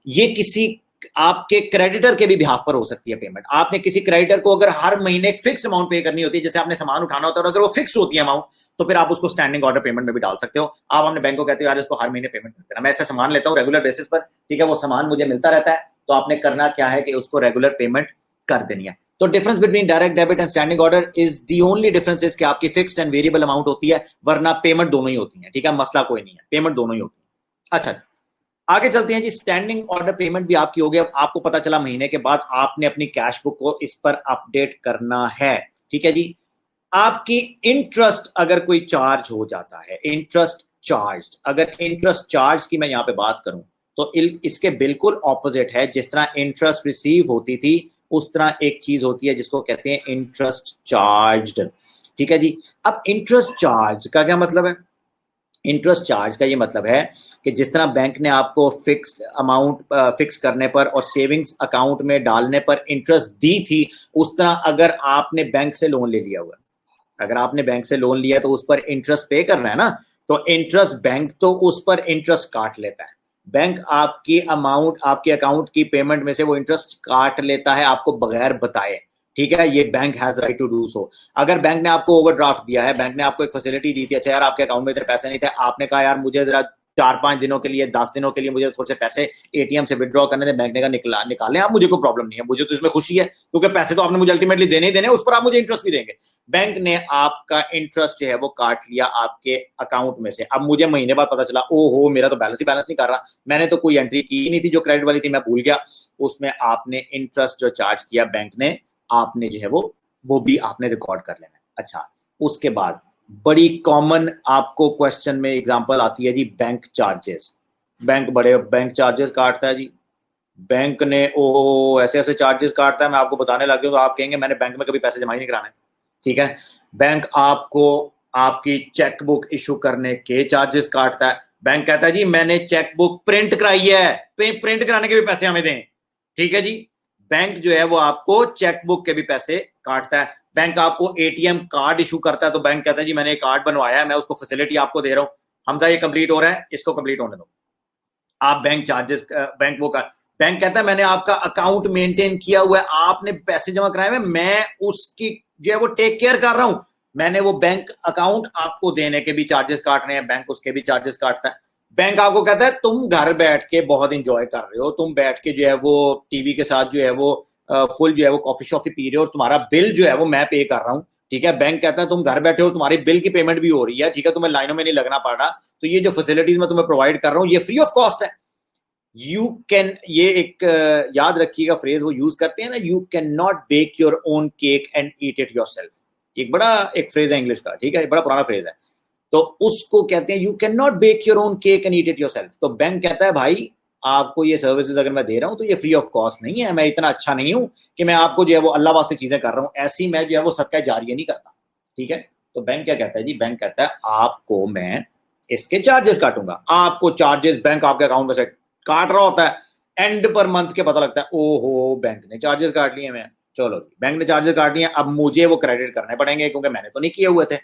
ये किसी आपके क्रेडिटर के भी बिहाफ पर हो सकती है पेमेंट। आपने किसी क्रेडिटर को अगर हर महीने एक फिक्स अमाउंट पे करनी होती है, जैसे आपने सामान उठाना होता है, और अगर वो फिक्स होती है अमाउंट, तो फिर आप उसको स्टैंडिंग ऑर्डर पेमेंट में भी डाल सकते हो। आप अपने बैंक को कहते हो यार इसको हर महीने पेमेंट कर देना, मैं ऐसा सामान लेता हूँ रेगुलर बेसिस पर, ठीक है, वो सामान मुझे मिलता रहता है, तो आपने करना क्या है कि उसको रेगुलर पेमेंट कर देनी है। तो difference between direct debit and standing order is the only difference is कि आपकी फिक्स्ड एंड वेरिएबल अमाउंट होती है, वरना पेमेंट दोनों ही होती है। ठीक है, मसला कोई नहीं है, पेमेंट दोनों ही होती है। अच्छा, आगे चलते हैं जी। स्टैंडिंग ऑर्डर पेमेंट भी आपकी हो गई। अब आपको पता चला महीने के बाद आपने अपनी कैश बुक को इस पर अपडेट करना है। ठीक है जी। आपकी इंटरेस्ट अगर कोई चार्ज हो जाता है, इंटरेस्ट चार्ज, अगर इंटरेस्ट चार्ज की मैं यहां पे बात करूं तो इसके बिल्कुल ऑपोजिट है। जिस तरह इंटरेस्ट रिसीव होती थी उस तरह एक चीज होती है जिसको कहते हैं इंटरेस्ट चार्ज्ड। ठीक है जी। अब इंटरेस्ट चार्ज का क्या मतलब है? इंटरेस्ट चार्ज का ये मतलब है कि जिस तरह बैंक ने आपको फिक्स्ड अमाउंट फिक्स करने पर और सेविंग्स अकाउंट में डालने पर इंटरेस्ट दी थी, उस तरह अगर आपने बैंक से लोन ले लिया हुआ, अगर आपने बैंक से लोन लिया तो उस पर इंटरेस्ट पे करना है ना, तो इंटरेस्ट बैंक तो उस पर इंटरेस्ट काट लेता है। बैंक आपकी अमाउंट, आपके अकाउंट की पेमेंट में से वो इंटरेस्ट काट लेता है आपको बगैर बताए। ठीक है, ये bank has right to do so. अगर बैंक ने आपको ओवरड्राफ्ट दिया है, बैंक ने आपको एक फैसिलिटी दी थी, अच्छा यार आपके अकाउंट में इतने पैसे नहीं थे, आपने कहा यार मुझे जरा 4-5 दिनों के लिए, 10 दिनों के लिए मुझे थोड़े से पैसे एटीएम से विड्रॉ करने थे, बैंक ने कहा निकालें आप, मुझे कोई प्रॉब्लम नहीं है, मुझे तो इसमें खुशी है क्योंकि पैसे तो आपने मुझे अल्टीमेटली देने ही देने, उस पर आप मुझे इंटरेस्ट भी देंगे। बैंक ने आपका इंटरेस्ट जो है वो काट लिया आपके अकाउंट में से। अब मुझे महीने बाद पता चला, ओहो मेरा तो बैलेंस ही बैलेंस नहीं कर रहा, मैंने तो कोई एंट्री की नहीं थी जो क्रेडिट वाली थी, मैं भूल गया। उसमें आपने इंटरेस्ट जो चार्ज किया बैंक ने, आपने जो है वो भी आपने रिकॉर्ड कर लेना है। अच्छा, उसके बाद बड़ी कॉमन आपको क्वेश्चन में एग्जांपल आती है जी, बैंक चार्जेस। बैंक चार्जेस काटता है जी, बैंक ने ओ ऐसे ऐसे चार्जेस काटता है, मैं आपको बताने लग गया तो आप कहेंगे मैंने बैंक में कभी पैसे जमा ही नहीं कराने। ठीक है, बैंक आपको आपकी चेकबुक इशू करने के चार्जेस काटता है। बैंक कहता है जी मैंने चेकबुक प्रिंट कराई है, प्रिंट कराने के भी पैसे हमें दें। ठीक है जी, बैंक जो है वो आपको चेकबुक के भी पैसे काटता है। बैंक आपको एटीएम कार्ड इशू करता है, तो बैंक कहता है जी मैंने कार्ड बनवाया है, मैं उसको फैसिलिटी आपको दे रहा हूं, हमजा ये कंप्लीट हो रहा है, इसको कंप्लीट होने दो। आप बैंक चार्जेस, बैंक कहता है मैंने आपका अकाउंट मेंटेन किया हुआ है, आपने पैसे जमा कराए हुए, मैं उसकी जो है वो टेक केयर कर रहा हूं, मैंने वो बैंक अकाउंट आपको देने के भी चार्जेस काट रहे हैं, बैंक उसके भी चार्जेस काटता है। बैंक आपको कहता है तुम घर बैठ के बहुत इंजॉय कर रहे हो, तुम बैठ के जो है वो टीवी के साथ जो है वो फुल जो है वो कॉफी शॉफी पी रहे हो, और तुम्हारा बिल जो है वो मैं पे कर रहा हूं। ठीक है, बैंक कहता है तुम घर बैठे हो, तुम्हारी बिल की पेमेंट भी हो रही है, ठीक है, तुम्हें लाइनों में नहीं लगना पड़ रहा, तो ये जो फैसिलिटीज मैं तुम्हें प्रोवाइड कर रहा हूं ये फ्री ऑफ कॉस्ट है। यू कैन, ये एक याद रखिएगा फ्रेज वो यूज करते हैं ना, you can not bake your own cake and eat it yourself. एक बड़ा एक फ्रेज है इंग्लिश का, ठीक है, बड़ा पुराना फ्रेज है, तो उसको कहते हैं you can not bake your own cake and eat it yourself. तो बैंक कहता है भाई आपको ये सर्विसेज अगर मैं दे रहा हूं तो ये फ्री ऑफ कॉस्ट नहीं है, मैं इतना अच्छा नहीं हूं कि मैं आपको जो है वो अल्लाह वास्ते चीजें कर रहा हूं, ऐसी मैं जो है वो सदका जारिया नहीं करता। ठीक है, तो बैंक क्या कहता है जी, बैंक कहता है आपको मैं इसके चार्जेस काटूंगा, आपको चार्जेस बैंक आपके अकाउंट में से काट रहा होता है, एंड पर मंथ के पता लगता है ओहो बैंक ने चार्जेस काट लिए, मैं चलो बैंक ने चार्जेस काट लिए, अब मुझे वो क्रेडिट करने पड़ेंगे क्योंकि मैंने तो नहीं किए हुए थे।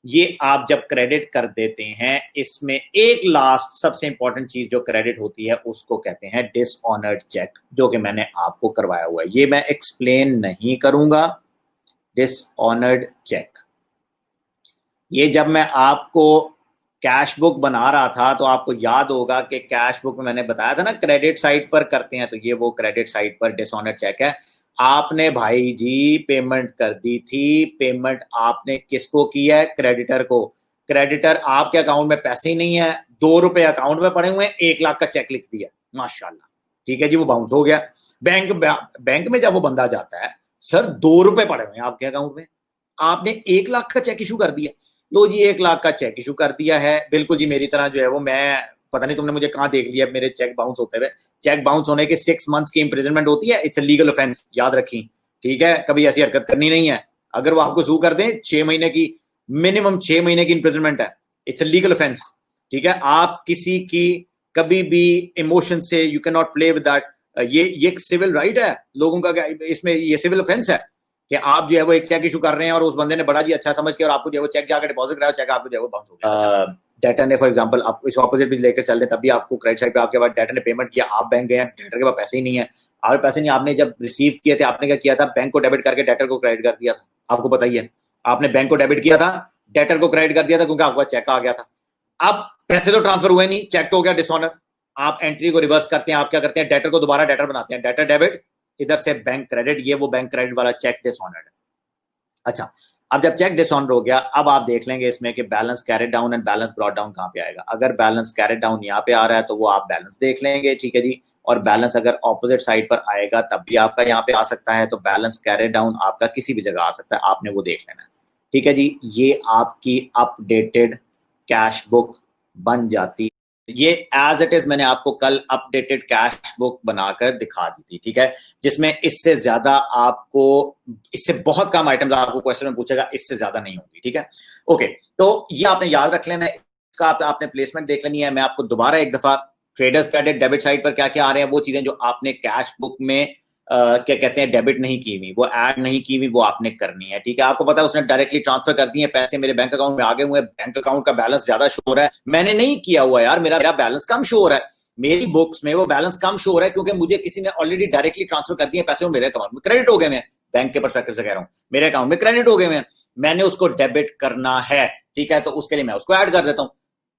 ये आप जब क्रेडिट कर देते हैं, इसमें एक लास्ट सबसे इंपॉर्टेंट चीज जो क्रेडिट होती है उसको कहते हैं डिसऑनर्ड चेक, जो कि मैंने आपको करवाया हुआ है, ये मैं एक्सप्लेन नहीं करूंगा। डिसऑनर्ड चेक, ये जब मैं आपको कैश बुक बना रहा था तो आपको याद होगा कि कैश बुक में मैंने बताया था ना क्रेडिट साइड पर करते हैं, तो ये वो क्रेडिट साइड पर डिसऑनर्ड चेक है। आपने भाई जी पेमेंट कर दी थी, पेमेंट आपने किसको की है? क्रेडिटर को। क्रेडिटर आपके अकाउंट में पैसे ही नहीं है, 2 रुपए अकाउंट में पड़े हुए हैं, 1 लाख का चेक लिख दिया, माशाल्लाह, ठीक है जी, वो बाउंस हो गया। बैंक में जब वो बंदा जाता है, सर 2 रुपए पड़े हुए हैं आपके अकाउंट में, आपने 1 लाख का चेक इशू कर दिया, लो जी 1 लाख का चेक इशू कर दिया है, बिल्कुल जी मेरी तरह जो है वो, मैं पता नहीं तुमने मुझे कहां देख लिया मेरे चेक बाउंस होते हुए। चेक बाउंस होने के 6 मंथ्स की इंप्रिजनमेंट होती है, इट्स अ लीगल ऑफेंस, याद रखी, ठीक है, कभी ऐसी हरकत करनी नहीं है। अगर वो आपको सू कर दें 6 महीने की, मिनिमम 6 महीने की इंप्रिजनमेंट है, इट्स अ लीगल ऑफेंस। ठीक है, आप किसी की कभी भी इमोशन से you can not play with that, ये एक सिविल राइट है लोगों का, इसमें ये सिविल ऑफेंस है कि आप जो है वो एक चेक इशू कर रहे हैं और उस बंदे ने बड़ा जी अच्छा समझ के और आपको जो है वो चेक जाकर डिपॉजिट कराया, चेक आपको जो है वो बाउंस हो गया। डेटर ने फॉर एग्जांपल, आप इस ऑपोजिट भी लेकर चल रहे, तब भी आपको क्रेडिट साइड पे आपके पास डेटर ने पेमेंट किया, आप बैंक गए, डेटर के पास पैसे ही नहीं है, आप पैसे नहीं, आपने जब रिसीव किए थे आपने क्या किया था, बैंक को डेबिट करके डेटर को क्रेडिट कर दिया था, आपको पता ही है, आपने बैंक को डेबिट किया था, डेटर को क्रेडिट कर दिया था क्योंकि आपका चेक आ गया था। अब पैसे तो ट्रांसफर हुए नहीं, चेक तो हो गया डिसऑनर, आप एंट्री को रिवर्स करते हैं, आप क्या करते हैं, डेटर को दोबारा डेटर बनाते हैं, डेटर डेबिट, इधर से बैंक क्रेडिट, ये वो बैंक क्रेडिट वाला चेक डिसऑनर्ड है। अच्छा, अब जब चेक डिसऑनर हो गया, अब आप देख लेंगे इसमें कि balance carried down and balance brought down कहां पे आएगा। अगर बैलेंस कैरेड डाउन यहाँ पे आ रहा है तो वो आप बैलेंस देख लेंगे, ठीक है जी। और बैलेंस अगर ऑपोजिट साइड पर आएगा तब भी आपका यहाँ पे आ सकता है, तो बैलेंस कैरेड डाउन आपका किसी भी जगह आ सकता है, आपने वो देख लेना है, ठीक है जी। ये आपकी अपडेटेड कैश बुक बन जाती, ये एज इट इज मैंने आपको कल अपडेटेड कैश बुक बनाकर दिखा दी थी, ठीक है, जिसमें इससे ज्यादा आपको, इससे बहुत कम आइटम्स आपको क्वेश्चन में पूछेगा, इससे ज्यादा नहीं होंगी, ठीक है। ओके, तो ये आपने याद रख लेना है, इसका आपने प्लेसमेंट देख लेनी है। मैं आपको दोबारा एक दफा ट्रेडर्स क्रेडिट डेबिट साइड पर क्या क्या आ रहे हैं, वो चीजें जो आपने कैश बुक में क्या कहते हैं डेबिट नहीं की हुई, वो ऐड नहीं की हुई, वो आपने करनी है, ठीक है। आपको पता है उसने डायरेक्टली ट्रांसफर कर दिए पैसे, मेरे बैंक अकाउंट में आ गए हुए, बैंक अकाउंट का बैलेंस ज्यादा शो हो रहा है, मैंने नहीं किया हुआ यार, मेरा बैलेंस कम शो हो रहा है, मेरी बुक्स में वो बैलेंस कम शो हो रहा है क्योंकि मुझे किसी ने ऑलरेडी डायरेक्टली ट्रांसफर कर दिए पैसे, वो मेरे अकाउंट में क्रेडिट हो गए, मैं बैंक के परस्पेक्टिव से कह रहा हूं, मेरे अकाउंट में क्रेडिट हो गए, मैंने उसको डेबिट करना है, ठीक है, तो उसके लिए मैं उसको ऐड कर देता हूं।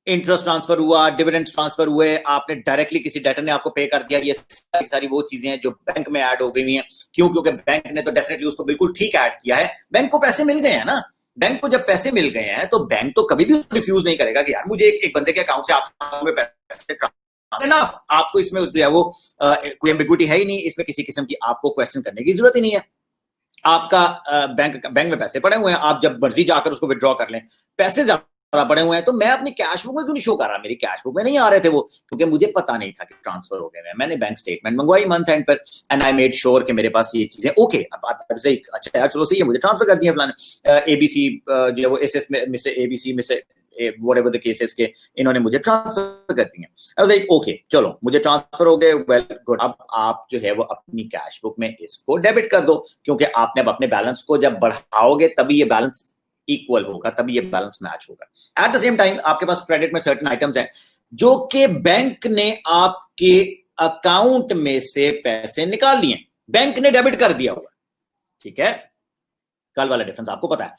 इंटरेस्ट ट्रांसफर हुआ, डिविडेंड ट्रांसफर हुए, आपने डायरेक्टली किसी डेटर ने आपको पे कर दिया, ये सारी वो चीजें हैं जो बैंक में ऐड हो गई हैं। क्यों? क्योंकि बैंक ने तो डेफिनेटली उसको बिल्कुल ठीक ऐड किया है, बैंक को पैसे मिल गए हैं ना, बैंक को जब पैसे मिल गए हैं तो बैंक तो कभी भी रिफ्यूज नहीं करेगा कि यार मुझे एक बंदे के अकाउंट से आपके पैसे, आपको इसमें जो है वो कोई एम्बिग्विटी है ही नहीं, इसमें किसी किस्म की आपको क्वेश्चन करने की जरूरत ही नहीं है। आपका बैंक में पैसे पड़े हुए हैं, आप जब मर्जी जाकर उसको विड्रॉ कर लें, पैसे ज्यादा पड़े हुए हैं, तो मैं अपनी कैश बुक में क्यों नहीं शो कर रहा, मेरी कैश बुक में नहीं आ रहे थे वो, क्योंकि मुझे पता नहीं था कि ट्रांसफर हो गए। मैंने बैंक स्टेटमेंट मंगवाई मंथ एंड पर, एंड आई मेड श्योर कि मेरे पास ये चीजें ओके। अब अच्छा यार चलो सही है, मुझे ट्रांसफर कर दिया फलाने एबीसी जो है वो एसएस में mister ABC mister whatever the cases के इन्होंने मुझे ट्रांसफर कर दिए। I was like, ओके चलो मुझे ट्रांसफर हो गए, वेल गुड। अब आप जो है वो अपनी कैश बुक में इसको डेबिट कर दो, क्योंकि आपने अब अपने बैलेंस को जब बढ़ाओगे तभी ये बैलेंस इक्वल होगा, तभी ये बैलेंस मैच होगा। एट द सेम टाइम आपके पास क्रेडिट में सर्टेन आइटम्स हैं जो कि बैंक ने आपके अकाउंट में से पैसे निकाल लिए, बैंक ने डेबिट कर दिया हुआ, ठीक है। कल वाला डिफरेंस आपको पता है,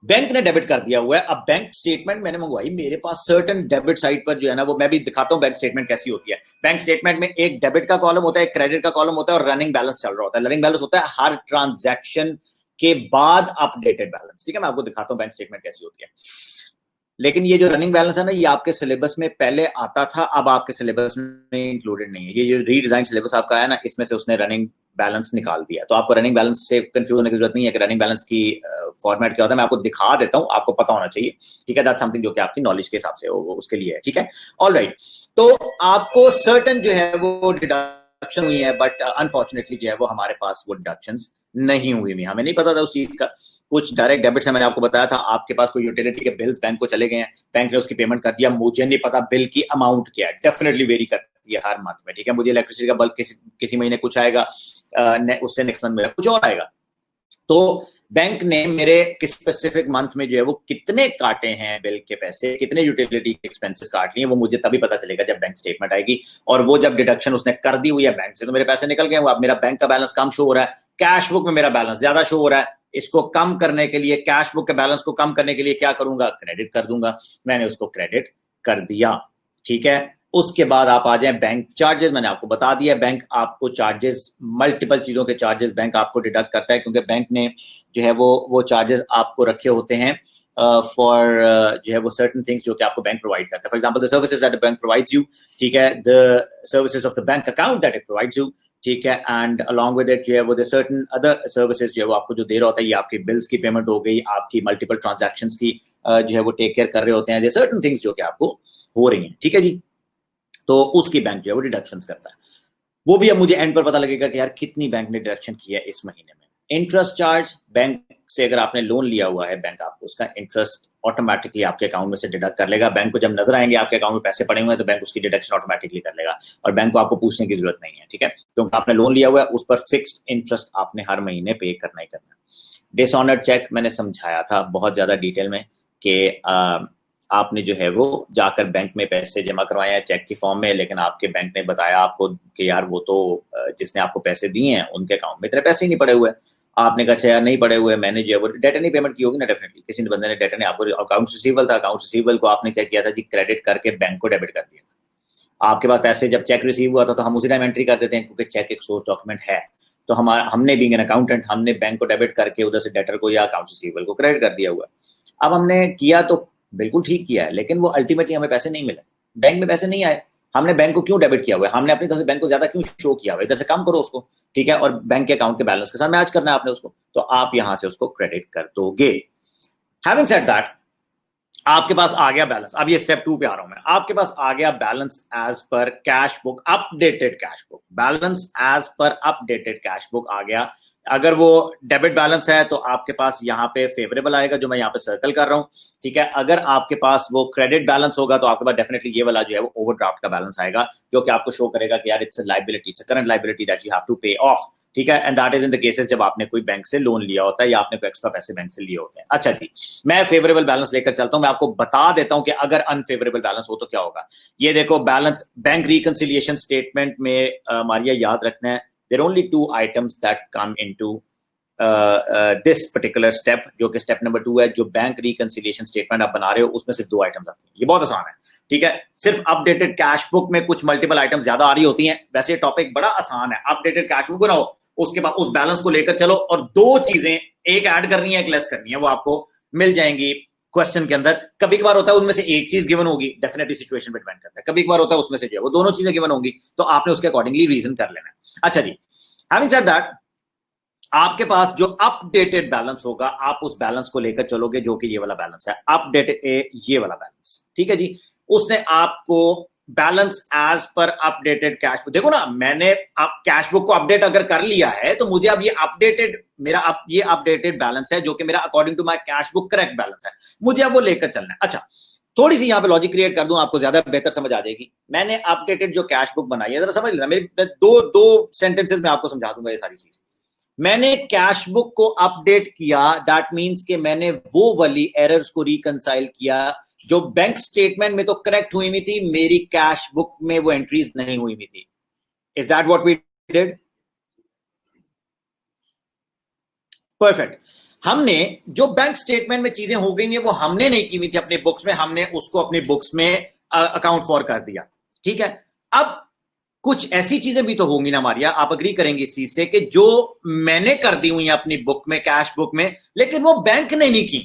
बैंक ने डेबिट कर दिया हुआ है। अब बैंक स्टेटमेंट मैंने मंगवाई, मेरे पास सर्टेन डेबिट साइड पर जो है ना वो मैं भी दिखाता हूं बैंक स्टेटमेंट कैसी होती है। बैंक स्टेटमेंट में एक डेबिट का कॉलम होता है, एक क्रेडिट का कॉलम होता है और रनिंग बैलेंस चल रहा होता है। रनिंग बैलेंस होता है हर ट्रांजैक्शन के बाद अपडेटेड बैलेंस, ठीक है। मैं आपको दिखाता हूं बैंक स्टेटमेंट कैसी होती है। लेकिन ये जो रनिंग बैलेंस है ना, ये आपके सिलेबस में पहले आता था, अब आपके सिलेबस में इंक्लूडेड नहीं है। ये जो रीडिजाइन सिलेबस आपका है ना, इसमें से उसने रनिंग बैलेंस निकाल दिया, तो आपको रनिंग बैलेंस से कंफ्यूज होने की जरूरत नहीं है कि रनिंग बैलेंस की फॉर्मेट क्या होता है। मैं आपको दिखा देता हूं, आपको पता होना चाहिए, ठीक है। दैट्स समथिंग जो कि आपकी नॉलेज के हिसाब से उसके लिए है, ठीक है। ऑलराइट, तो आपको सर्टेन जो है वो डिडक्शन हुई है, बट अनफॉर्चुनेटली जो है वो हमारे पास वो डिडक्शंस नहीं हुई। हमें नहीं पता था उस चीज का। कुछ डायरेक्ट डेबिट से मैंने आपको बताया था, आपके पास कोई यूटिलिटी के बिल्स बैंक को चले गए हैं, बैंक ने उसकी पेमेंट कर दिया, मुझे नहीं पता बिल की अमाउंट क्या है, डेफिनेटली वेरी करती है हर मंथ में, ठीक है। मुझे इलेक्ट्रिसिटी का बिल किसी महीने कुछ आएगा, उससे नेक्स्ट मंथ मेरा कुछ और आएगा। तो बैंक ने मेरे किस स्पेसिफिक मंथ में जो है वो कितने काटे हैं बिल के पैसे, कितने यूटिलिटी एक्सपेंसेस काट लिए, वो मुझे तभी पता चलेगा जब बैंक स्टेटमेंट आएगी। और वो जब डिडक्शन उसने कर दी हुई है बैंक से, तो मेरे पैसे निकल गए। अब मेरा बैंक का बैलेंस कम शो हो रहा है, कैश बुक में मेरा बैलेंस ज्यादा शो हो रहा है। इसको कम करने के लिए, कैश बुक के बैलेंस को कम करने के लिए क्या करूंगा, क्रेडिट कर दूंगा। मैंने उसको क्रेडिट कर दिया, ठीक है। उसके बाद आप आ जाएं बैंक चार्जेस। मैंने आपको बता दिया, बैंक आपको चार्जेस, मल्टीपल चीजों के चार्जेस बैंक आपको डिडक्ट करता है, क्योंकि बैंक ने जो है वो चार्जेस आपको रखे होते हैं फॉर जो है वो सर्टेन थिंग्स जो कि आपको बैंक प्रोवाइड करता है। For example the services that the bank provides you, ठीक है, the services of the bank account that it provides you, ठीक है। एंड अलॉन्ग विद इट जो है वो सर्टेन अदर सर्विसेज जो है वो आपको जो दे रहा होता है, ये आपके बिल्स की पेमेंट हो गई, आपकी मल्टीपल ट्रांजैक्शंस की जो है वो टेक केयर कर रहे होते हैं, सर्टेन थिंग्स जो कि आपको हो रही हैं, ठीक है जी। तो उसकी बैंक जो है वो डिडक्शंस करता है। वो भी अब मुझे एंड पर पता लगेगा कि यार कितनी बैंक ने डिडक्शन की है इस महीने में। इंटरेस्ट चार्ज, बैंक से अगर आपने लोन लिया हुआ है, बैंक आपको उसका इंटरेस्ट ऑटोमेटिकली आपके अकाउंट में से डिडक्ट कर लेगा। बैंक को जब नजर आएंगे आपके अकाउंट में पैसे पड़े हुए हैं, तो बैंक उसकी डिडक्शन ऑटोमेटिकली कर लेगा और बैंक को आपको पूछने की जरूरत नहीं है, ठीक है। क्योंकि आपने लोन लिया हुआ है, उस पर फिक्स्ड इंटरेस्ट आपने हर महीने पे करना ही करना है। डिसऑनर्ड चेक मैंने समझाया था बहुत ज्यादा डिटेल में कि आपने जो है वो जाकर बैंक में पैसे जमा करवाए हैं चेक की फॉर्म में, लेकिन आपके बैंक ने बताया आपको कि यार वो तो जिसने आपको पैसे दिए हैं उनके अकाउंट में इतने पैसे ही नहीं पड़े हुए। आपने कहा यार नहीं पड़े हुए, मैंने जो है वो डेटा नहीं पेमेंट की होगी ना, डेफिनेटली किसी ने बंदे ने डेटा ने आपको, अकाउंट रिसीवेबल था, अकाउंट रिसीवेबल को आपने क्या किया था जी, क्रेडिट करके बैंक को डेबिट कर दिया। आपके पास पैसे जब चेक रिसीव हुआ था तो हम उसी टाइम एंट्री कर देते हैं, क्योंकि चेक एक सोर्स डॉक्यूमेंट है। तो हमने बीइंग एन अकाउंटेंट हमने बैंक को डेबिट करके उधर से डेटर को या अकाउंट रिसीवेबल को क्रेडिट कर दिया हुआ। अब हमने किया तो बिल्कुल ठीक किया है, लेकिन वो अल्टीमेटली हमें पैसे नहीं मिले, बैंक में पैसे नहीं आए। हमने बैंक को क्यों डेबिट किया हुआ है, हमने अपनी तरफ से बैंक को ज्यादा क्यों शो किया हुआ है, इधर से कम करो उसको, ठीक है, और बैंक के अकाउंट के बैलेंस के साथ मैच करना है आपने उसको, तो आप यहां से उसको क्रेडिट कर दोगे। हैविंग सेड दैट, आपके पास आ गया बैलेंस। अब ये स्टेप 2 पे आ रहा हूं मैं। आपके पास आ गया balance as per cash book, updated cash book, balance as per updated cash book आ गया। अगर वो डेबिट बैलेंस है तो आपके पास यहाँ पे फेवरेबल आएगा, जो मैं यहाँ पे सर्कल कर रहा हूँ, ठीक है। अगर आपके पास वो क्रेडिट बैलेंस होगा तो आपके पास डेफिनेटली ये वाला जो है वो ओवरड्राफ्ट का बैलेंस आएगा, जो कि आपको शो करेगा कि यार it's a liability, it's a current liability that you have to pay off, ठीक है। And that is in the cases जब आपने कोई बैंक से लोन लिया होता है या आपने कोई एक्स्ट्रा पैसे बैंक से लिए होते हैं। अच्छा जी, मैं फेवरेबल बैलेंस लेकर चलता हूं, मैं आपको बता देता हूं कि अगर अनफेवरेबल बैलेंस हो तो क्या होगा। ये देखो बैलेंस, बैंक रिकंसिलिएशन स्टेटमेंट में मारिया याद रखना है, there only 2 items that come into this particular step, जो कि स्टेप नंबर 2 है। जो बैंक रिकंसिलिएशन स्टेटमेंट आप बना रहे हो उसमें सिर्फ 2 आइटम्स आती हैं, ये बहुत आसान है, ठीक है। सिर्फ अपडेटेड कैश बुक में कुछ मल्टीपल आइटम्स ज्यादा आ रही होती हैं, वैसे टॉपिक बड़ा आसान है। अपडेटेड कैश बुक बनाओ, उसके बाद उस बैलेंस को लेकर चलो और 2 चीजें, एक ऐड करनी है एक लेस करनी है, वो आपको मिल जाएंगी क्वेश्चन के अंदर। कभी कभार होता है उनमें से एक चीज गिवन होगी, डेफिनेटली सिचुएशन पे डिपेंड करता है, कभी कभार होता है उसमें से जो है वो दोनों चीजें गिवन होंगी, तो आपने उसके अकॉर्डिंगली रीजन कर लेना है। अच्छा जी, हैविंग सेड दैट, आपके पास जो अपडेटेड बैलेंस होगा आप उस बैलेंस को लेकर चलोगे, जो कि ये वाला बैलेंस है, अपडेटेड, ये वाला बैलेंस, ठीक है जी। उसने आपको balance as per updated cash book, देखो ना, मैंने अब कैश बुक को अपडेट अगर कर लिया है तो मुझे अब ये अपडेटेड, मेरा अब ये अपडेटेड बैलेंस है, जो कि मेरा according to my cash book correct balance है, मुझे अब वो लेकर चलना है। अच्छा, थोड़ी सी यहां पे लॉजिक क्रिएट कर दूं, आपको ज्यादा बेहतर समझ आ जाएगी। मैंने अपडेटेड जो कैश बुक बनाई है, जरा समझ लेना, मेरे दो सेंटेंसेस में आपको समझा दूंगा ये सारी चीज। मैंने कैश बुक को अपडेट किया, दैट मींस कि मैंने वो वाली एरर्स को रिकंसाइल किया जो बैंक स्टेटमेंट में तो करेक्ट हुई हुई थी, मेरी कैश बुक में वो एंट्रीज नहीं हुई हुई थी। Is that what we did? Perfect. हमने जो बैंक स्टेटमेंट में चीजें हो गई हैं वो हमने नहीं की हुई थी अपने बुक्स में, हमने उसको अपनी बुक्स में अकाउंट फॉर कर दिया, ठीक है। अब कुछ ऐसी चीजें भी तो होंगी ना मारिया, आप अग्री करेंगे इस चीज से, कि जो मैंने कर दी हुई अपनी बुक में, कैश बुक में, लेकिन वो बैंक ने नहीं की,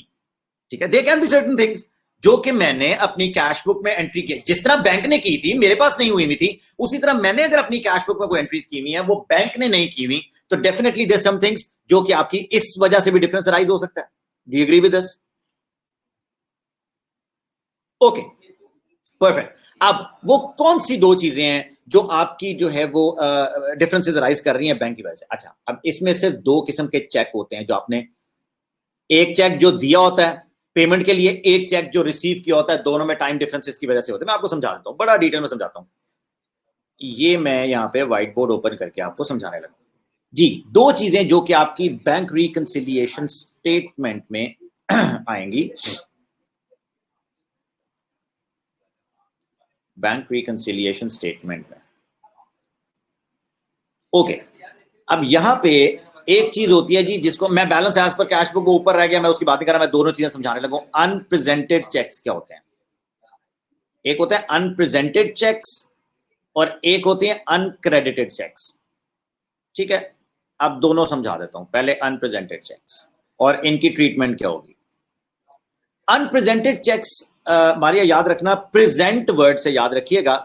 ठीक है। They can be certain things जो कि मैंने अपनी कैश बुक में एंट्री की, जिस तरह बैंक ने की थी मेरे पास नहीं हुई हुई थी, उसी तरह मैंने अगर अपनी कैश बुक में कोई एंट्रीज की हुई है वो बैंक ने नहीं की हुई, तो डेफिनेटली देयर सम थिंग्स जो कि आपकी इस वजह से भी डिफरेंस राइज हो सकता है। Do you agree with this? Okay, perfect. अब वो कौन सी 2 चीजें हैं जो आपकी जो है वो डिफरेंसेस राइज कर रही हैं बैंक की वजह से? अच्छा, अब इसमें सिर्फ 2 किस्म के चेक होते हैं जो आपने, एक चेक जो दिया होता है पेमेंट के लिए, एक चेक जो रिसीव किया होता है, दोनों में टाइम डिफरेंसेस की वजह से होते हैं। मैं आपको समझा देता हूं, बड़ा डिटेल में समझाता हूं। ये मैं यहां पे व्हाइट बोर्ड ओपन करके आपको समझाने लगा जी। 2 चीजें जो कि आपकी बैंक रिकंसिलिएशन स्टेटमेंट में आएंगी, बैंक रिकंसिलिएशन स्टेटमेंट में। ओके, अब यहां पे एक चीज होती है जी, जिसको मैं balance as per cash book को ऊपर रह गया, मैं उसकी बातें कर रहा, मैं दोनों चीजें समझाने लगूं। अनप्रेजेंटेड चेक्स क्या होते हैं? एक होता है अनप्रेजेंटेड चेक्स और एक होते हैं अनक्रेडिटेड चेक्स, ठीक है। अब दोनों समझा देता हूं, पहले अनप्रेजेंटेड चेक्स और इनकी ट्रीटमेंट क्या होगी। अनप्रेजेंटेड चेक्स, मारिया याद रखना, प्रेजेंट वर्ड से याद रखिएगा।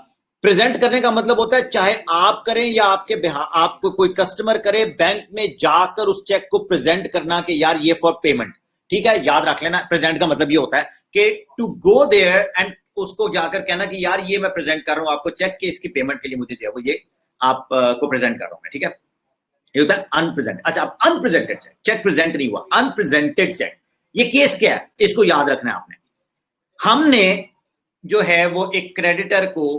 प्रेजेंट करने का मतलब होता है चाहे आप करें या आपको कोई कस्टमर करे, बैंक में जाकर उस चेक को प्रेजेंट करना कि यार ये फॉर पेमेंट, ठीक है। याद रख लेना, प्रेजेंट का मतलब ये होता है कि टू गो देयर एंड उसको जाकर कहना कि यार ये मैं प्रेजेंट कर रहा हूं आपको चेक के, इसकी पेमेंट के लिए मुझे जो है वो ये आपको प्रेजेंट कर रहा हूं मैं, ठीक है। ये होता है अनप्रेजेंट। अच्छा, अब अनप्रेजेंटेड चेक, चेक प्रेजेंट नहीं हुआ, अनप्रेजेंटेड चेक, ये केस क्या है, इसको याद रखना है आपने। हमने जो है वो एक क्रेडिटर को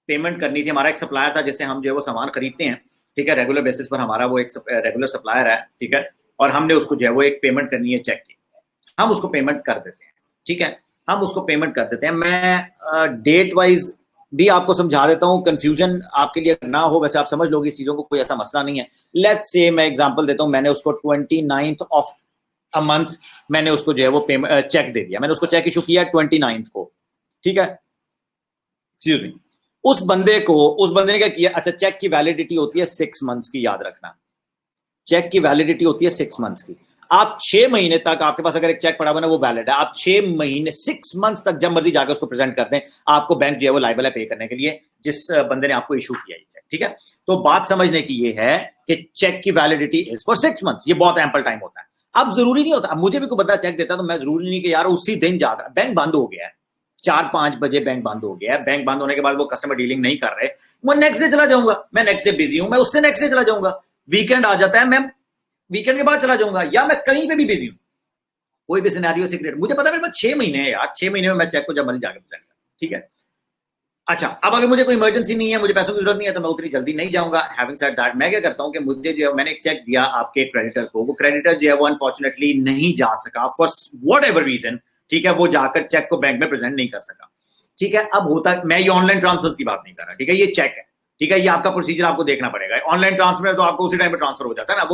पेमेंट करनी थी, हमारा एक सप्लायर था जिससे हम जो है वो सामान खरीदते हैं, ठीक है, रेगुलर बेसिस पर हमारा वो एक रेगुलर सप्लायर है, ठीक है। और हमने उसको जो है वो एक पेमेंट करनी है चेक की, हम उसको पेमेंट कर देते हैं, ठीक है, हम उसको पेमेंट कर देते हैं। मैं डेट वाइज भी आपको समझा देता हूं, कंफ्यूजन आपके लिए ना हो, वैसे आप समझ लोगे इस चीजों को, कोई ऐसा मसला नहीं है। लेट्स से मैं एग्जांपल देता हूं, मैंने उसको 29th ऑफ अ मंथ मैंने उसको जो है वो पेमेंट चेक दे दिया, मैंने उसको चेक इशू किया 29th को, ठीक है, एक्सक्यूज मी, उस बंदे ने क्या किया, अच्छा चेक की वैलिडिटी होती है 6 मंथ्स की, याद रखना चेक की वैलिडिटी होती है 6 मंथ्स की। आप 6 महीने तक आपके पास अगर एक चेक पड़ा हुआ ना वो वैलिड है, आप 6 महीने 6 मंथ्स तक जब मर्जी जाकर उसको प्रेजेंट करते हैं, आपको बैंक जो है वो लायबल है पे करने के लिए जिस बंदे ने आपको इशू किया है। ठीक है, तो बात समझने की ये है कि चेक की वैलिडिटी इज फॉर 6 मंथ्स, ये बहुत एम्पल टाइम होता है। अब जरूरी नहीं होता, अब मुझे भी कोई बंदा चेक देता तो मैं जरूरी नहीं कि यार उसी दिन जाकर, बैंक बंद हो गया है 4-5 बजे, बैंक बंद हो गया है, बैंक बंद होने के बाद वो कस्टमर डीलिंग नहीं कर रहे, मैं नेक्स्ट डे चला जाऊंगा, मैं नेक्स्ट डे बिजी हूं, मैं उससे नेक्स्ट डे चला जाऊंगा, वीकेंड आ जाता है, मैं वीकेंड के बाद चला जाऊंगा, या मैं कहीं पे भी बिजी हूं, कोई भी सिनेरियो से क्रिएट, मुझे पता है मेरे पास 6 महीने है यार, 6 महीने में मैं चेक को जब मर्जी जाकर प्रेजेंट करूं। ठीक है, अच्छा अब अगर मुझे कोई इमरजेंसी नहीं है, मुझे पैसों की जरूरत नहीं है, तो मैं उतनी जल्दी नहीं जाऊंगा। हैविंग सेड दैट, मैं क्या करता हूं कि मुझे जो है, मैंने एक चेक दिया आपके क्रेडिटर को, वो क्रेडिटर जो है वो अनफॉर्चुनेटली नहीं जा सका फॉर व्हाट एवर रीजन। ठीक है, वो जाकर चेक को बैंक में प्रेजेंट नहीं कर सका। ठीक है, अब होता, मैं ये ऑनलाइन ट्रांसफर की बात नहीं कर रहा, ठीक है, ये चेक है। ठीक है, ये आपका प्रोसीजर आपको देखना पड़ेगा। ऑनलाइन ट्रांसफर है तो आपको उसी टाइम पे ट्रांसफर हो जाता है ना,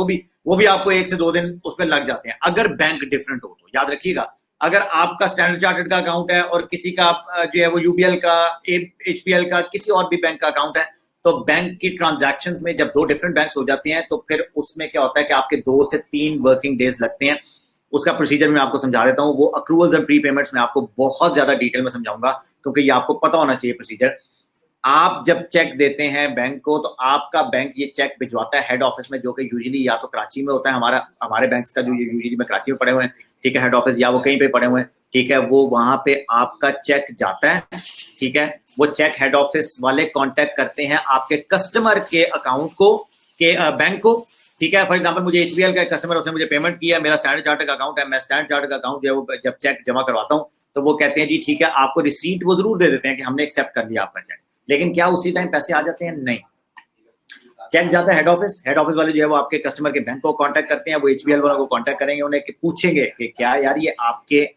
वो भी आपको 1 से 2 दिन उसमें लग जाते हैं। अगर बैंक डिफरेंट हो तो याद रखिएगा, अगर आपका स्टैंडर्ड चार्टर्ड का अकाउंट है और किसी का जो है वो यूबीएल का, एचपीएल का, किसी और भी बैंक का अकाउंट है, तो बैंक की ट्रांजैक्शन में जब 2 डिफरेंट बैंक्स हो जाते हैं तो फिर उसमें क्या होता है कि आपके 2 से 3 वर्किंग डेज लगते हैं। उसका प्रोसीजर मैं आपको समझा देता हूं, वो अक्रूवल्स एंड प्री पेमेंट्स में आपको बहुत ज्यादा डिटेल में समझाऊंगा, क्योंकि ये आपको पता होना चाहिए प्रोसीजर। आप जब चेक देते हैं बैंक को, तो आपका बैंक ये चेक भिजवाता है हेड ऑफिस में, जो कि यूजुअली या तो कराची में होता है, हमारे बैंक्स का जो यूजुअली में कराची में पड़े हुए हैं, ठीक है, हेड ऑफिस, या वो कहीं पे पड़े हुए हैं। ठीक है, वो वहां पे आपका चेक जाता है। ठीक है, वो चेक हेड ऑफिस वाले कांटेक्ट करते हैं आपके कस्टमर के अकाउंट को, के बैंक को। ठीक है, फॉर एग्जांपल मुझे एचबीएल का कस्टमर, उसने मुझे पेमेंट किया, मेरा स्टैंडर्ड चार्टर्ड का अकाउंट है, मैं स्टैंडर्ड चार्टर्ड का अकाउंट जो है वो जब चेक जमा करवाता हूँ तो वो कहते हैं जी ठीक है, आपको रिसीट वो जरूर दे देते हैं कि हमने एक्सेप्ट कर लिया आपका चेक, लेकिन क्या उसी टाइम पैसे आ जाते हैं? नहीं, चेक जाता है हेड ऑफिस, हेड ऑफिस वाले जो है वो आपके कस्टमर के बैंक को कांटेक्ट करते हैं, वो एचबीएल वालों को कांटेक्ट करेंगे, उन्हें पूछेंगे कि क्या यार ये आपके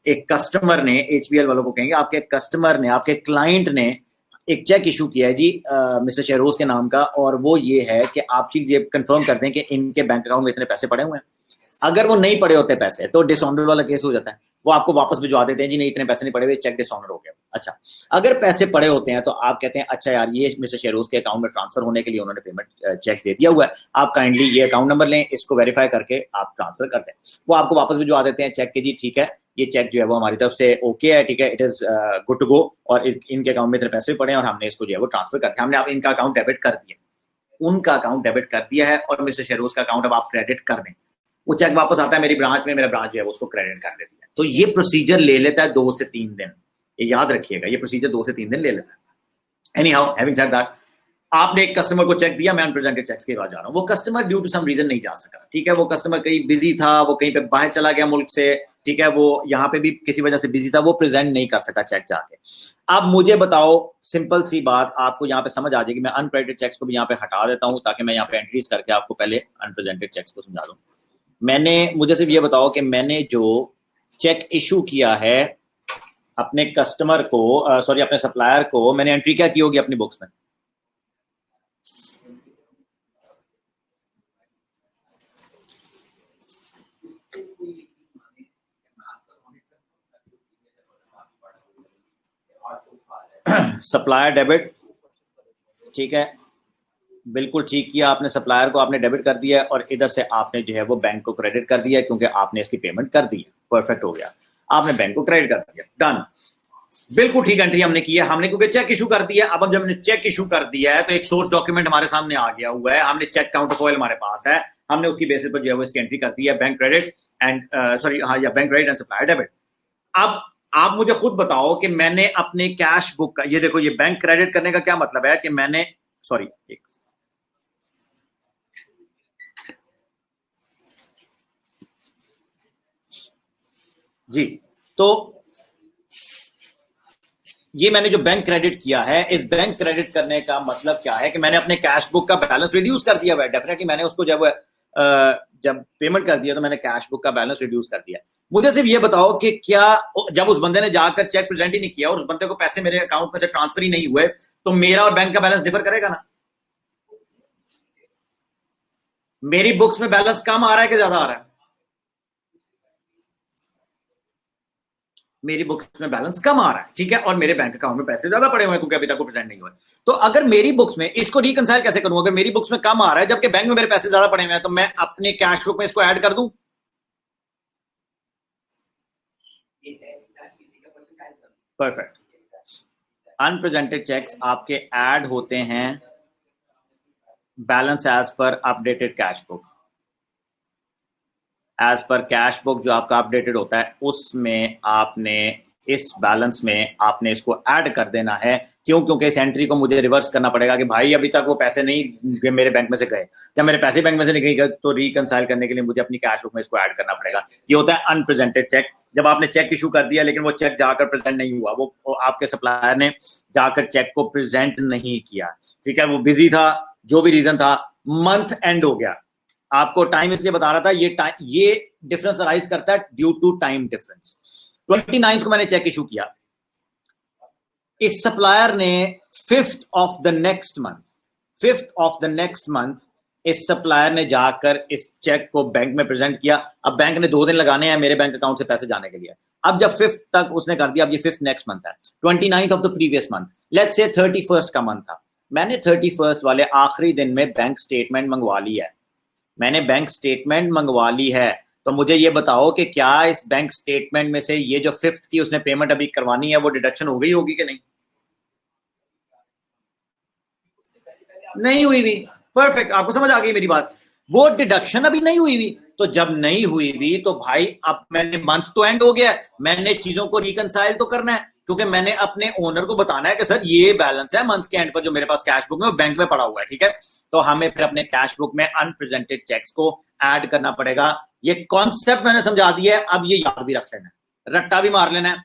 एक कस्टमर ने, एचबीएल वालों को कहेंगे आपके कस्टमर ने, आपके क्लाइंट ने एक चेक इशू किया है जी मिस्टर शेरोज के नाम का, और वो ये है कि आप चीज ये कंफर्म करते हैं कि इनके बैंक अकाउंट में इतने पैसे पड़े हुए हैं। अगर वो नहीं पड़े होते पैसे तो डिसऑनर वाला केस हो जाता है, वो आपको वापस भिजवा देते हैं जी नहीं इतने पैसे नहीं पड़े हुए, चेक डिसऑनर हो गया। अच्छा, अगर पैसे पड़े होते हैं तो आप कहते हैं अच्छा यार ये मिस्टर शेरोज के अकाउंट में ट्रांसफर होने के लिए उन्होंने पेमेंट चेक दे दिया हुआ है, आप काइंडली ये अकाउंट नंबर लें, इसको वेरीफाई करके आप ट्रांसफर करते हैं। वो आपको वापस भिजवा देते हैं चेक के, जी ठीक है ये चेक जो है वो हमारी तरफ से ओके है, ठीक है, it is good to go, और इनके अकाउंट में इतने पैसे भी पड़े हैं और हमने इसको जो है वो ट्रांसफर करते हैं, हमने आप इनका अकाउंट डेबिट कर दिया, उनका अकाउंट डेबिट कर दिया है, और मिस्टर शेरोज का अकाउंट अब आप क्रेडिट कर दें। वो चेक वापस आता है मेरी ब्रांच में, मेरा ब्रांच जो है उसको क्रेडिट कर देती है। तो ये प्रोसीजर ले लेता है 2 से 3 दिन, ये याद रखिएगा, ये प्रोसीजर 2 से 3 दिन ले लेता है। Any how, having said that, आपने एक कस्टमर को चेक दिया, मैं अनप्रेजेंटेड चेक्स के बाद जा रहा हूँ, वो customer due to some reason नहीं जा सका। ठीक है, वो कस्टमर कहीं बिजी था, वो कहीं पे बाहर चला गया मुल्क से, ठीक है, वो यहाँ पे भी किसी वजह से बिजी था, वो प्रेजेंट नहीं कर सका चेक जाके। अब मुझे बताओ, सिंपल सी बात आपको यहाँ पे समझ आ जाएगी, मैं अनक्रेडिटेड चेक्स को भी यहाँ पे हटा देता हूँ ताकि मैं यहाँ पे एंट्रीज करके आपको पहले अनप्रेजेंटेड चेक्स को समझा दूँ। मुझे सिर्फ ये बताओ कि मैंने जो चेक इशू किया है अपने कस्टमर को, सॉरी अपने सप्लायर को, मैंने एंट्री क्या की होगी अपनी बुक्स में? सप्लायर डेबिट, ठीक है, बिल्कुल ठीक किया आपने, सप्लायर को आपने डेबिट कर दिया है और इधर से आपने जो है वो बैंक को क्रेडिट कर दिया है, क्योंकि आपने इसकी पेमेंट कर दी है, परफेक्ट हो गया, आपने बैंक को क्रेडिट कर दिया, डन, बिल्कुल ठीक एंट्री हमने की है, हमने क्योंकि चेक इशू कर दिया। अब जब हमने चेक इशू कर दिया है तो एक सोर्स डॉक्यूमेंट हमारे सामने आ गया हुआ है, हमने चेक काउंटर फॉइल हमारे पास है, हमने उसकी बेसिस पर जो है वो इसकी एंट्री कर दी है, बैंक क्रेडिट एंड सॉरी हाँ, या bank credit and supplier debit. अब आप मुझे खुद बताओ कि मैंने अपने कैश बुक का, ये देखो, ये बैंक क्रेडिट करने का क्या मतलब है कि मैंने, सॉरी एक जी, तो ये मैंने जो बैंक क्रेडिट किया है, इस बैंक क्रेडिट करने का मतलब क्या है कि मैंने अपने कैश बुक का बैलेंस रिड्यूस कर दिया है। डेफिनेटली मैंने उसको जब पेमेंट कर दिया तो मैंने कैश बुक का बैलेंस रिड्यूस कर दिया। मुझे सिर्फ ये बताओ कि क्या जब उस बंदे ने जाकर चेक प्रेजेंट ही नहीं किया और उस बंदे को पैसे मेरे अकाउंट में से ट्रांसफर ही नहीं हुए, तो मेरा और बैंक का बैलेंस डिफर करेगा ना? मेरी बुक्स में बैलेंस कम आ रहा है कि ज्यादा आ रहा है? मेरी बुक्स में बैलेंस कम आ रहा है, ठीक है, और मेरे बैंक अकाउंट में पैसे ज्यादा पड़े हुए हैं क्योंकि अभी तक वो प्रेजेंट नहीं हुए। तो अगर मेरी बुक्स में, इसको रिकंसाइल कैसे करूं? अगर मेरी बुक्स में कम आ रहा है जबकि बैंक में मेरे पैसे ज्यादा पड़े हुए हैं, तो मैं अपने कैश बुक में इसको ऐड कर दूं? परफेक्ट। अनप्रेजेंटेड चेक्स आपके ऐड होते हैं balance as per updated cash book. As per cash book जो आपका अपडेटेड होता है उसमें आपने इस बैलेंस में आपने इसको ऐड कर देना है। क्यों? क्योंकि इस एंट्री को मुझे रिवर्स करना पड़ेगा कि भाई अभी तक वो पैसे नहीं मेरे बैंक में से गए, या मेरे पैसे बैंक में से नहीं गए, तो रिकंसाइल करने के लिए मुझे अपनी कैश बुक में इसको ऐड करना पड़ेगा। ये होता है अनप्रेजेंटेड चेक। जब आपने चेक इशू कर दिया लेकिन वो चेक जाकर प्रेजेंट नहीं हुआ, वो आपके सप्लायर ने जाकर चेक को प्रेजेंट नहीं किया, ठीक है, वो बिजी था, जो भी रीजन था, मंथ एंड हो गया। आपको टाइम इसलिए बता रहा था, ये डिफरेंस अराइज करता है ड्यू टू टाइम डिफरेंस। 29 को मैंने चेक इशू किया, इस सप्लायर ने 5th of the next month इस सप्लायर ने जाकर इस चेक को बैंक में प्रेजेंट किया। अब बैंक ने 2 दिन लगाने हैं मेरे बैंक अकाउंट से पैसे जाने के लिए। अब जब 5th तक उसने कर दिया, अब ये 5th नेक्स्ट मंथ है, 29th of the previous month, let's say 31st का मंथ था, मैंने 31st वाले आखिरी दिन में बैंक स्टेटमेंट मंगवा ली है। मैंने बैंक स्टेटमेंट मंगवा ली है, तो मुझे ये बताओ कि क्या इस बैंक स्टेटमेंट में से ये जो 5th की उसने पेमेंट अभी करवानी है वो डिडक्शन हो गई होगी कि नहीं? नहीं हुई भी। परफेक्ट, आपको समझ आ गई मेरी बात। वो डिडक्शन अभी नहीं हुई भी, तो जब नहीं हुई भी तो भाई अब मैंने, मंथ तो एंड हो गया, मैंने चीजों को रिकंसाइल तो करना है, क्योंकि मैंने अपने ओनर को बताना है कि सर ये बैलेंस है मंथ के एंड पर जो मेरे पास कैश बुक में वो बैंक में पड़ा हुआ है, ठीक है। तो हमें फिर अपने कैश बुक में अनप्रेजेंटेड चेक्स को ऐड करना पड़ेगा। ये कॉन्सेप्ट मैंने समझा दिया है, अब ये याद भी रख लेना है, रट्टा भी मार लेना है।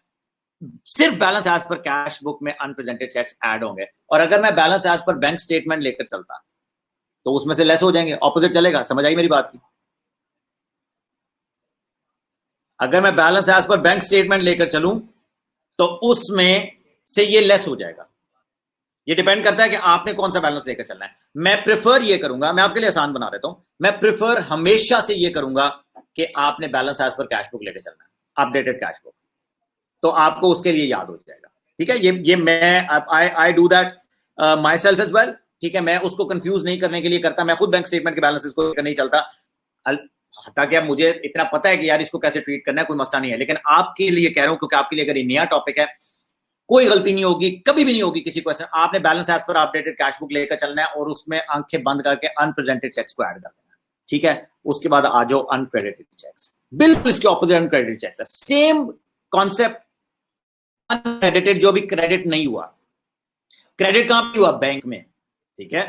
सिर्फ balance as per cash book में अनप्रेजेंटेड चेक्स ऐड होंगे, और अगर मैं balance as per bank statement लेकर चलता तो उसमें से लेस हो जाएंगे, ऑपोजिट चलेगा। समझ आई मेरी बात की? अगर मैं balance as per bank statement लेकर चलूं तो उसमें से ये लेस हो जाएगा। ये डिपेंड करता है कि आपने कौन सा बैलेंस लेकर चलना है। मैं प्रेफर ये करूंगा, मैं आपके लिए आसान बना देता हूं, मैं प्रेफर हमेशा से ये करूंगा कि आपने balance as per cash book लेकर चलना है, अपडेटेड कैश बुक, तो आपको उसके लिए याद हो जाएगा, ठीक है। ये मैं I do that myself as well, ठीक है। मैं उसको कंफ्यूज नहीं करने के लिए करता, मैं खुद बैंक स्टेटमेंट के बैलेंसेस को नहीं चलता, ताकि अब मुझे इतना पता है कि यार इसको कैसे ट्रीट करना है, कोई मसला नहीं है। लेकिन आपके लिए कह रहा हूं, क्योंकि आपके लिए अगर ये नया टॉपिक है, कोई गलती नहीं होगी, कभी भी नहीं होगी किसी क्वेश्चन। आपने balance as per updated cash book लेकर चलना है और उसमें आंखें बंद करके अनप्रेजेंटेड चेक्स को ऐड कर देना है, ठीक है। उसके बाद आ जाओ अनक्रेडिटेड चेक्स, बिल्कुल इसके ऑपोजिट अनक्रेडिटेड चेक्स है, सेम कॉन्सेप्ट। अनक्रेडिटेड जो भी क्रेडिट नहीं हुआ, क्रेडिट कहां पे हुआ? बैंक में, ठीक है,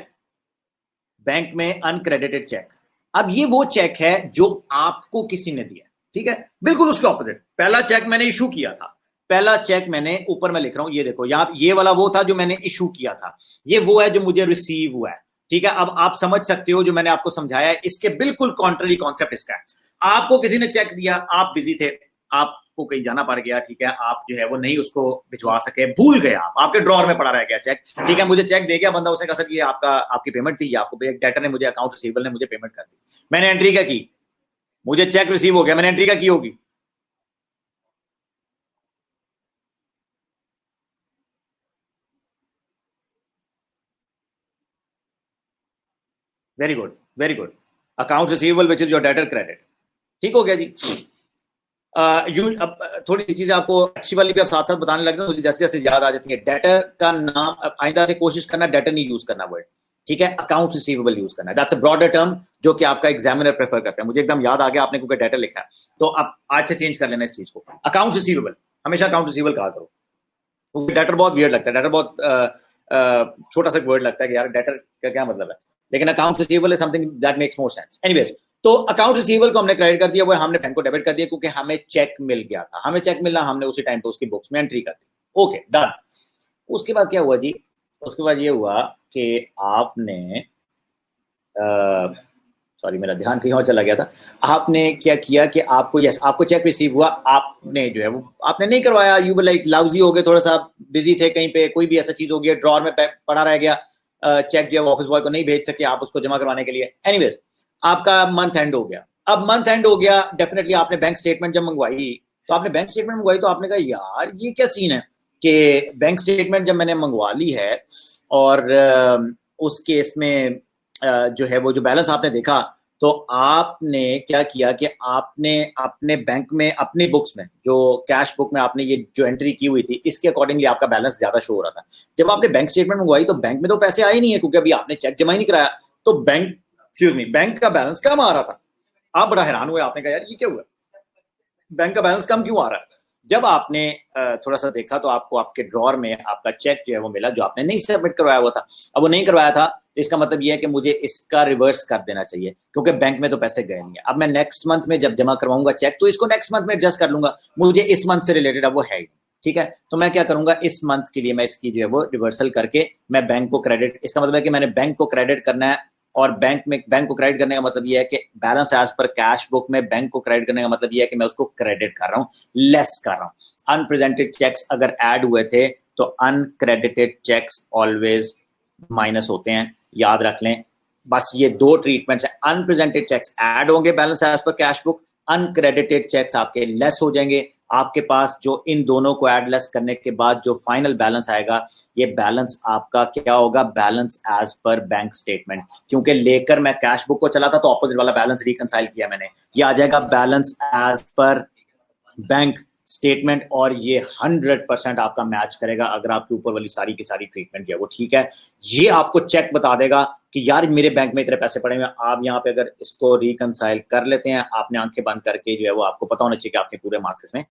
बैंक में अनक्रेडिटेड चेक। अब ये वो चेक है जो आपको किसी ने दिया, ठीक है, बिल्कुल उसके ऑपोजिट। पहला चेक मैंने इशू किया था, पहला चेक मैंने, ऊपर मैं लिख रहा हूं, ये देखो यहां, ये वाला वो था जो मैंने इशू किया था, ये वो है जो मुझे रिसीव हुआ है, ठीक है। अब आप समझ सकते हो जो मैंने आपको समझाया है, इसके बिल्कुल कॉन्ट्ररी कॉन्सेप्ट इसका है। आपको किसी ने चेक दिया, आप बिजी थे, आपको कहीं जाना पड़ गया, ठीक है, आप जो है वो नहीं उसको भिजवा सके, भूल गए आप, आपके ड्रॉर में पड़ा रह गया चेक, ठीक है। मुझे चेक दे गया बंदा, उसने कहा सर ये आपकी पेमेंट थी, आपको एक डेटर ने मुझे, अकाउंट रिसीवेबल ने मुझे पेमेंट कर दी, मैंने एंट्री क्या की, मुझे चेक रिसीव हो गया, मैंने एंट्री क्या की होगी? Very good, very good. Account receivable which is your debtor credit, ठीक हो गया जी। अब थोड़ी सी चीजें आपको अच्छी वाली भी आप साथ साथ बताने लगते हैं, मुझे जैसे जैसे याद आ जाती है। डेटर का नाम आइंदा से कोशिश करना डेटर नहीं यूज करना वर्ड, ठीक है, अकाउंट रिसीवेबल यूज करना है। दैट्स अ ब्रॉडर टर्म जो कि आपका एग्जामिनर प्रेफर करता है। मुझे एकदम याद आ गया, आपने क्योंकि डेटर लिखा है, तो आप आज से चेंज कर लेना इस चीज को, अकाउंट रिसीवेबल, हमेशा अकाउंट रिसीवेबल कहा करो, क्योंकि डेटर बहुत वियर्ड लगता है, डेटर बहुत छोटा सा वर्ड लगता है कि यार डेटर का क्या मतलब है, लेकिन account receivable is something that makes more sense. Anyways, तो अकाउंट रिसीवेबल को हमने क्रेडिट कर दिया, वो हमने बैंक को डेबिट कर दिया, क्योंकि हमें चेक मिल गया था, हमें चेक मिलना, हमने उसी टाइम पे उसकी बुक्स में एंट्री कर दी, ओके डन। उसके बाद क्या हुआ जी? उसके बाद ये हुआ कि आपने सॉरी मेरा ध्यान कहीं और चला गया था। आपने क्या किया कि आपको, यस, आपको चेक रिसीव हुआ, आपने जो है वो आपने नहीं करवाया, यू वर लाइक लाउजी हो गए, थोड़ा सा बिजी थे कहीं पे, कोई भी ऐसा चीज हो गया, ड्रॉर में पड़ा रह गया, चेक जो है ऑफिस बॉय को नहीं भेज सके आप उसको जमा करवाने के लिए। एनीवेज, आपका मंथ एंड हो गया। अब मंथ एंड हो गया, डेफिनेटली आपने बैंक स्टेटमेंट जब मंगवाई तो आपने बैंक स्टेटमेंट मंगवाई तो आपने कहा यार ये क्या सीन है कि बैंक स्टेटमेंट जब मैंने मंगवा ली है और उस केस में जो है वो जो बैलेंस आपने देखा तो आपने क्या किया कि आपने अपने बैंक में अपनी बुक्स में जो कैश बुक में आपने ये जो एंट्री की हुई थी इसके अकॉर्डिंगली आपका बैलेंस ज्यादा शो हो रहा था। जब आपने बैंक स्टेटमेंट मंगवाई तो बैंक में तो पैसे आए नहीं है क्योंकि अभी आपने चेक जमा ही नहीं कराया, तो बैंक का बैलेंस कम आ रहा था। आप बड़ा हैरान हुए, आपने कहा यार ये क्या हुआ, बैंक का बैलेंस कम क्यों आ रहा है। जब आपने थोड़ा सा देखा तो आपको आपके ड्रॉर में आपका चेक जो है वो मिला जो आपने नहीं सबमिट करवाया हुआ था। अब वो नहीं करवाया था तो इसका मतलब ये है कि मुझे इसका रिवर्स कर देना चाहिए क्योंकि बैंक में तो पैसे गए नहीं है। अब मैं नेक्स्ट मंथ में जब जमा करवाऊंगा चेक तो इसको नेक्स्ट मंथ में एडजस्ट कर लूंगा, मुझे इस मंथ से रिलेटेड अब वो है ही, ठीक है। तो मैं क्या करूंगा, इस मंथ के लिए मैं इसकी जो है वो रिवर्सल करके मैं बैंक को क्रेडिट, इसका मतलब है कि मैंने बैंक को क्रेडिट करना है और बैंक को क्रेडिट करने का मतलब ये है कि balance as per cash book में बैंक को क्रेडिट करने का मतलब ये है कि मैं उसको क्रेडिट कर रहा हूँ, लेस कर रहा हूँ। अनप्रेजेंटेड चेक्स अगर ऐड हुए थे तो अनक्रेडिटेड चेक्स ऑलवेज माइनस होते हैं, याद रख लें। बस ये दो ट्रीटमेंट्स है, अनप्रेजेंटेड चेक्स ऐड होंगे balance as per cash book, uncredited cheques आपके लेस हो जाएंगे। आपके पास जो इन दोनों को ऐड लेस करने के बाद जो फाइनल बैलेंस आएगा ये बैलेंस आपका क्या होगा, balance as per bank statement. क्योंकि लेकर मैं कैश बुक को चला था तो ऑपोजिट वाला बैलेंस रिकंसाइल किया मैंने, ये आ जाएगा balance as per bank statement और ये 100% आपका मैच करेगा अगर आपके ऊपर वाली सारी की सारी ट्रीटमेंट जो है वो ठीक है। ये आपको चेक बता देगा कि यार मेरे बैंक में इतने पैसे पड़े हुए हैं। आप यहाँ पे अगर इसको रिकंसाइल कर लेते हैं, आपने आंखें बंद करके जो है वो आपको पता होना चाहिए कि आपके पूरे मार्क्स में